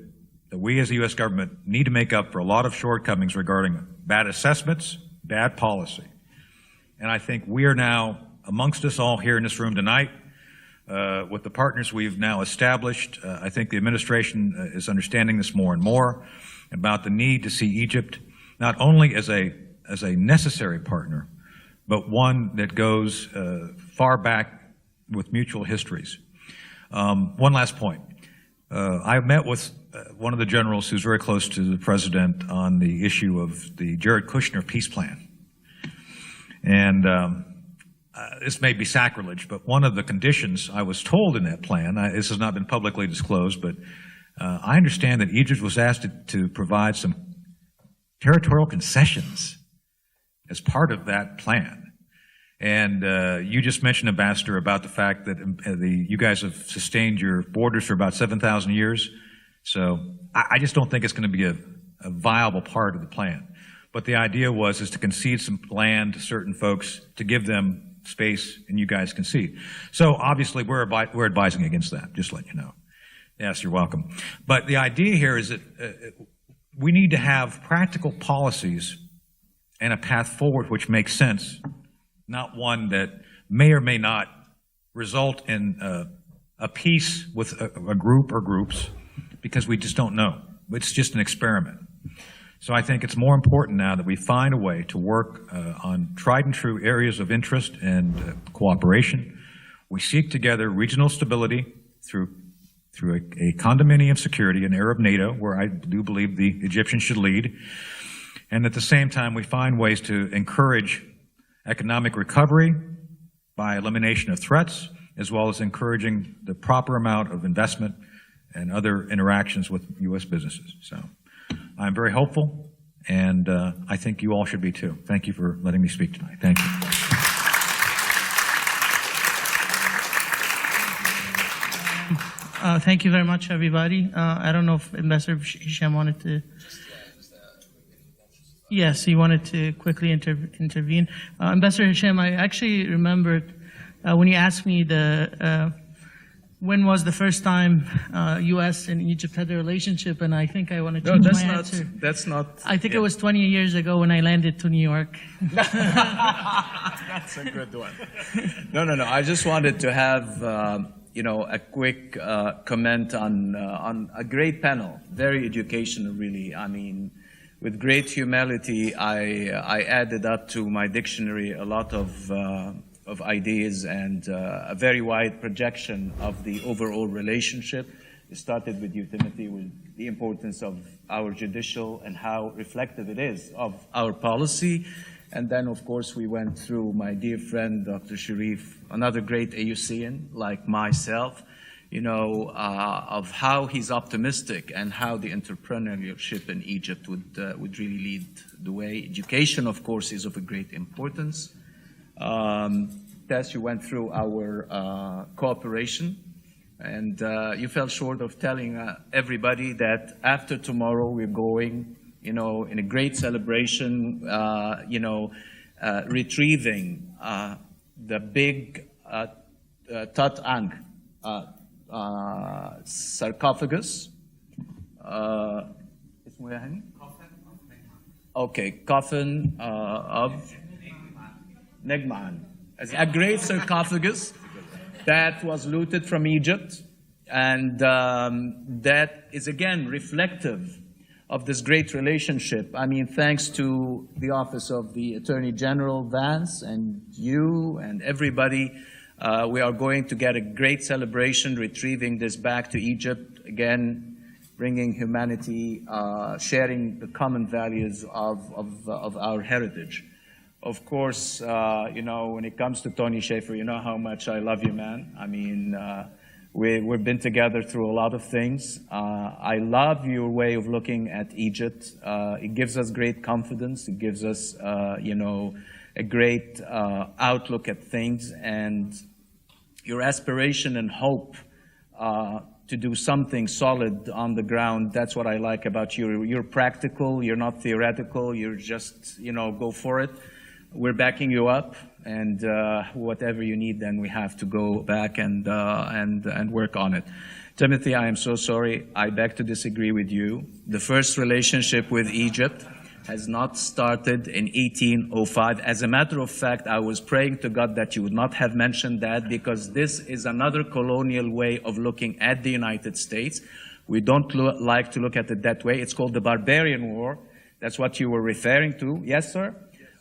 that we as the U.S. government need to make up for a lot of shortcomings regarding bad assessments, bad policy. And I think we are now, amongst us all here in this room tonight, with the partners we've now established, I think the administration is understanding this more and more about the need to see Egypt not only as a necessary partner, but one that goes far back with mutual histories. One last point. I met with one of the generals who's very close to the president on the issue of the Jared Kushner peace plan. And this may be sacrilege, but one of the conditions I was told in that plan, this has not been publicly disclosed, but I understand that Egypt was asked to provide some territorial concessions as part of that plan. And you just mentioned, Ambassador, about the fact that you guys have sustained your borders for about 7,000 years. So I just don't think it's going to be a viable part of the plan. But the idea is to concede some land to certain folks to give them space, and you guys concede. So obviously we're advising against that, just to let you know. Yes, you're welcome. But the idea here is that we need to have practical policies and a path forward which makes sense, not one that may or may not result in a peace with a group or groups, because we just don't know. It's just an experiment. So I think it's more important now that we find a way to work on tried and true areas of interest and cooperation. We seek together regional stability through a condominium security, an era of NATO, where I do believe the Egyptians should lead. And at the same time, we find ways to encourage economic recovery by elimination of threats, as well as encouraging the proper amount of investment and other interactions with U.S. businesses. So I'm very hopeful, and I think you all should be too. Thank you for letting me speak tonight. Thank you. Thank you very much, everybody. I don't know if Ambassador Hisham wanted to. Yes, he wanted to quickly intervene. Ambassador Hisham, I actually remembered when you asked me when was the first time U.S. and Egypt had a relationship, and I think I want to change my answer. That's not. I think it was 20 years ago when I landed to New York. That's a good one. No. I just wanted to have a quick comment on a great panel, very educational, really. I mean, with great humility, I added up to my dictionary a lot of ideas and a very wide projection of the overall relationship. It started with you, Timothy, with the importance of our judicial and how reflective it is of our policy. And then, of course, we went through my dear friend, Dr. Sherif, another great AUCN like myself, of how he's optimistic and how the entrepreneurship in Egypt would really lead the way. Education, of course, is of a great importance. Tess, you went through our cooperation, and you fell short of telling everybody that after tomorrow we're going, in a great celebration, retrieving the big Tut Ankh sarcophagus. Coffin of Negman. A great sarcophagus that was looted from Egypt, and that is again reflective of this great relationship. I mean, thanks to the Office of the Attorney General, Vance, and you and everybody, we are going to get a great celebration, retrieving this back to Egypt, again, bringing humanity, sharing the common values of our heritage. Of course, when it comes to Tony Schaefer, you know how much I love you, man. I mean, we've been together through a lot of things. I love your way of looking at Egypt. It gives us great confidence. It gives us, a great outlook at things. And your aspiration and hope to do something solid on the ground, that's what I like about you. You're practical. You're not theoretical. You're just, go for it. We're backing you up, and whatever you need, then we have to go back and work on it. Timothy, I am so sorry. I beg to disagree with you. The first relationship with Egypt has not started in 1805. As a matter of fact, I was praying to God that you would not have mentioned that, because this is another colonial way of looking at the United States. We don't like to look at it that way. It's called the Barbary War. That's what you were referring to. Yes, sir?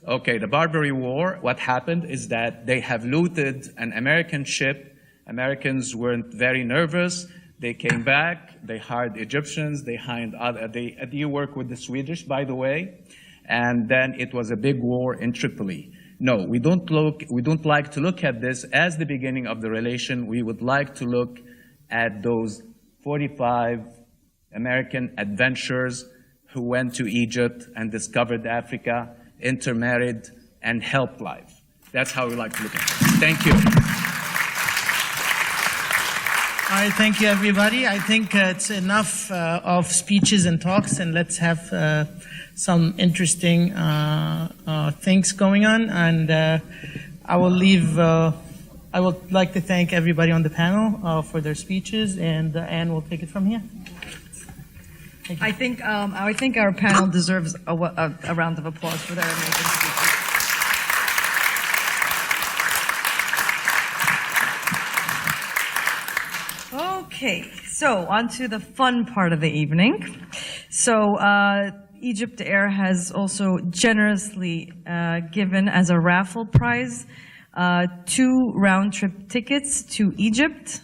Okay, the Barbary War, what happened is that they have looted an American ship. Americans weren't very nervous. They came back, they hired Egyptians, you work with the Swedish, by the way, and then it was a big war in Tripoli. No, we don't like to look at this as the beginning of the relation. We would like to look at those 45 American adventurers who went to Egypt and discovered Africa, intermarried, and helped life. That's how we like to look at it. Thank you. All right, thank you, everybody. I think it's enough of speeches and talks, and let's have some interesting things going on. And I would like to thank everybody on the panel for their speeches, and Anne will take it from here. I think our panel deserves a round of applause for their amazing speeches. Okay, so on to the fun part of the evening. So Egypt Air has also generously given as a raffle prize 2 round-trip tickets to Egypt.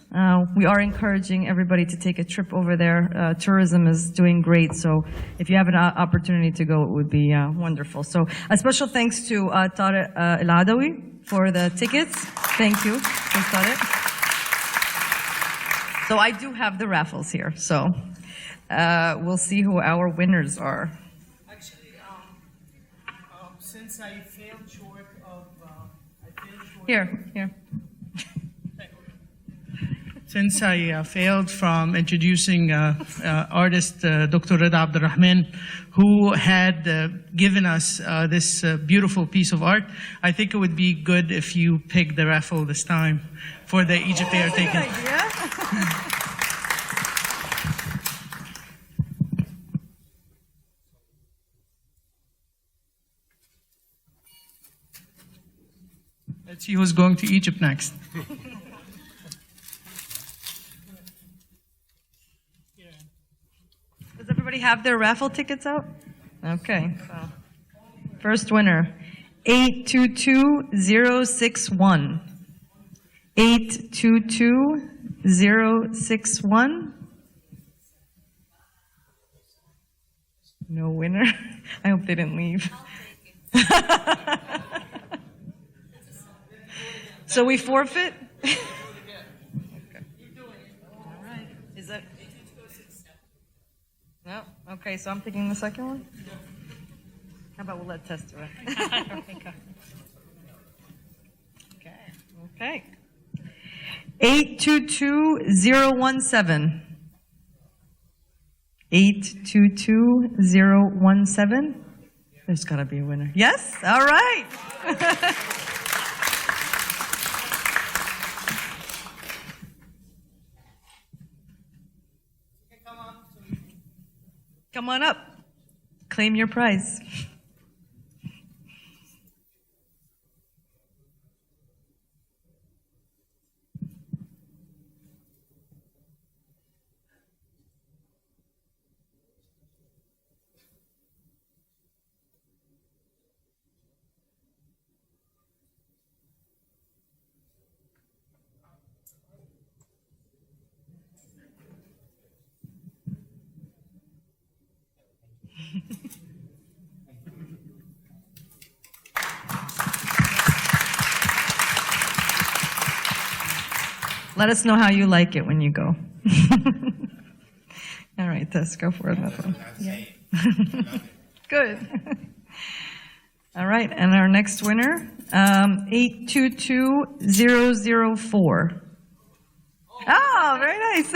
We are encouraging everybody to take a trip over there. Tourism is doing great, so if you have an opportunity to go, it would be wonderful. So a special thanks to Tariq El-Adawi for the tickets. Thank you, Tariq. So I do have the raffles here, so we'll see who our winners are. Actually, since I failed short of, Here. Since I failed from introducing artist Dr. Rida Abdurrahman, who had given us this beautiful piece of art, I think it would be good if you pick the raffle this time for the Egypt Air ticket. Let's see who's going to Egypt next. Does everybody have their raffle tickets out? Okay. So first winner, 822061. 822061. No winner. I hope they didn't leave. So we forfeit? Okay. All right. Is that? No? Okay, so I'm picking the second one? How about we'll let Tess do it? Okay. 822017. 822017. There's got to be a winner. Yes? All right. Come on up. Claim your prize. Let us know how you like it when you go. All right, Tess, go for it. Yeah. Good. All right, and our next winner, 822004. Oh, very nice.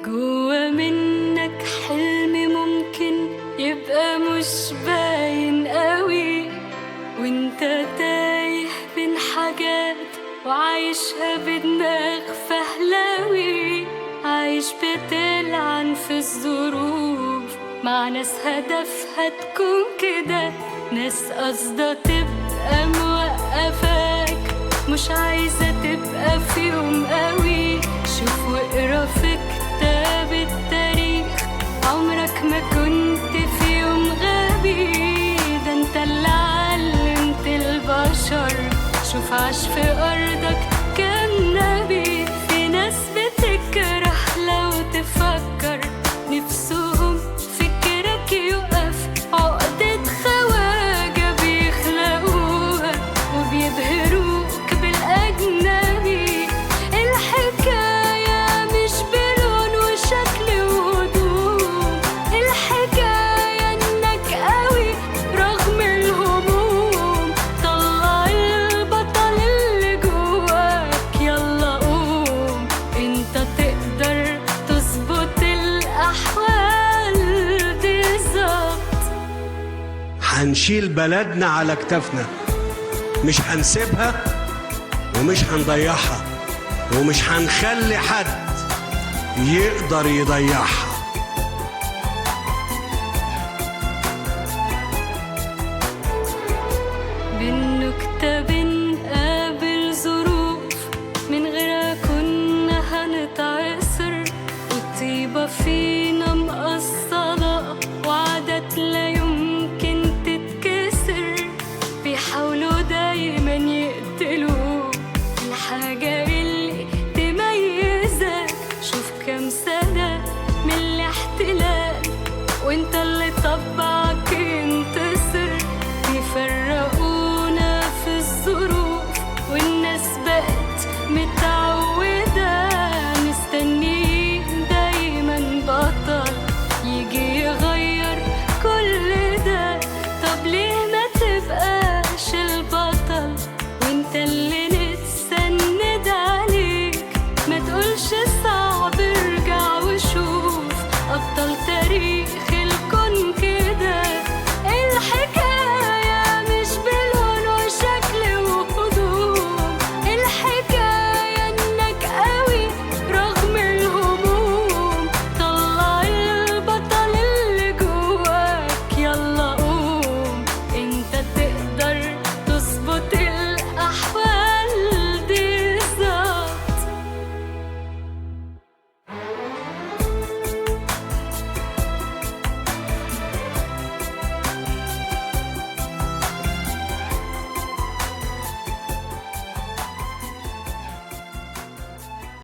جوا منك حلم ممكن يبقى مش باين قوي، وانت تايه بين حاجات وعايشها بدماغ فهلاوي، عايش بتلعن في الظروف مع ناس هدفها تكون كده، ناس قصدها تبقى موقفاك، مش عايزة تبقى في يوم قوي. شوف واقرا في كتاب التاريخ، عمرك ما كنت في يوم غبي، ده انت اللي علمت البشر. شوف عاش في أرضك كام نبي، في ناس بتكره لو تفكر، نفسهم فكرك يقف، عقدة خواجة بيخلقوها وبيبهروك بالأجنبي. الحكاية مش بلون وشكل وهدوم، الحكاية إنك قوي رغم الهموم. طلع البطل اللي جواك، يلا قوم، انت تقدر تظبط الأحوال بالظبط. هنشيل بلدنا على كتافنا، مش هنسيبها ومش هنضيعها ومش هنخلي حد يقدر يضيعها. بالنكتة بنقابل ظروف من غيرها كنا هنتعسر، والطيبة فينا مقصلة وعادات لا يمكن تتكسر. بيحاولوا دايما يقتلوا الحاجة اللي تميزك. شوف كم سنة من الاحتلال وانت اللي طبعك ينتصر. بيفرقونا في الظروف والناس بقت متعودة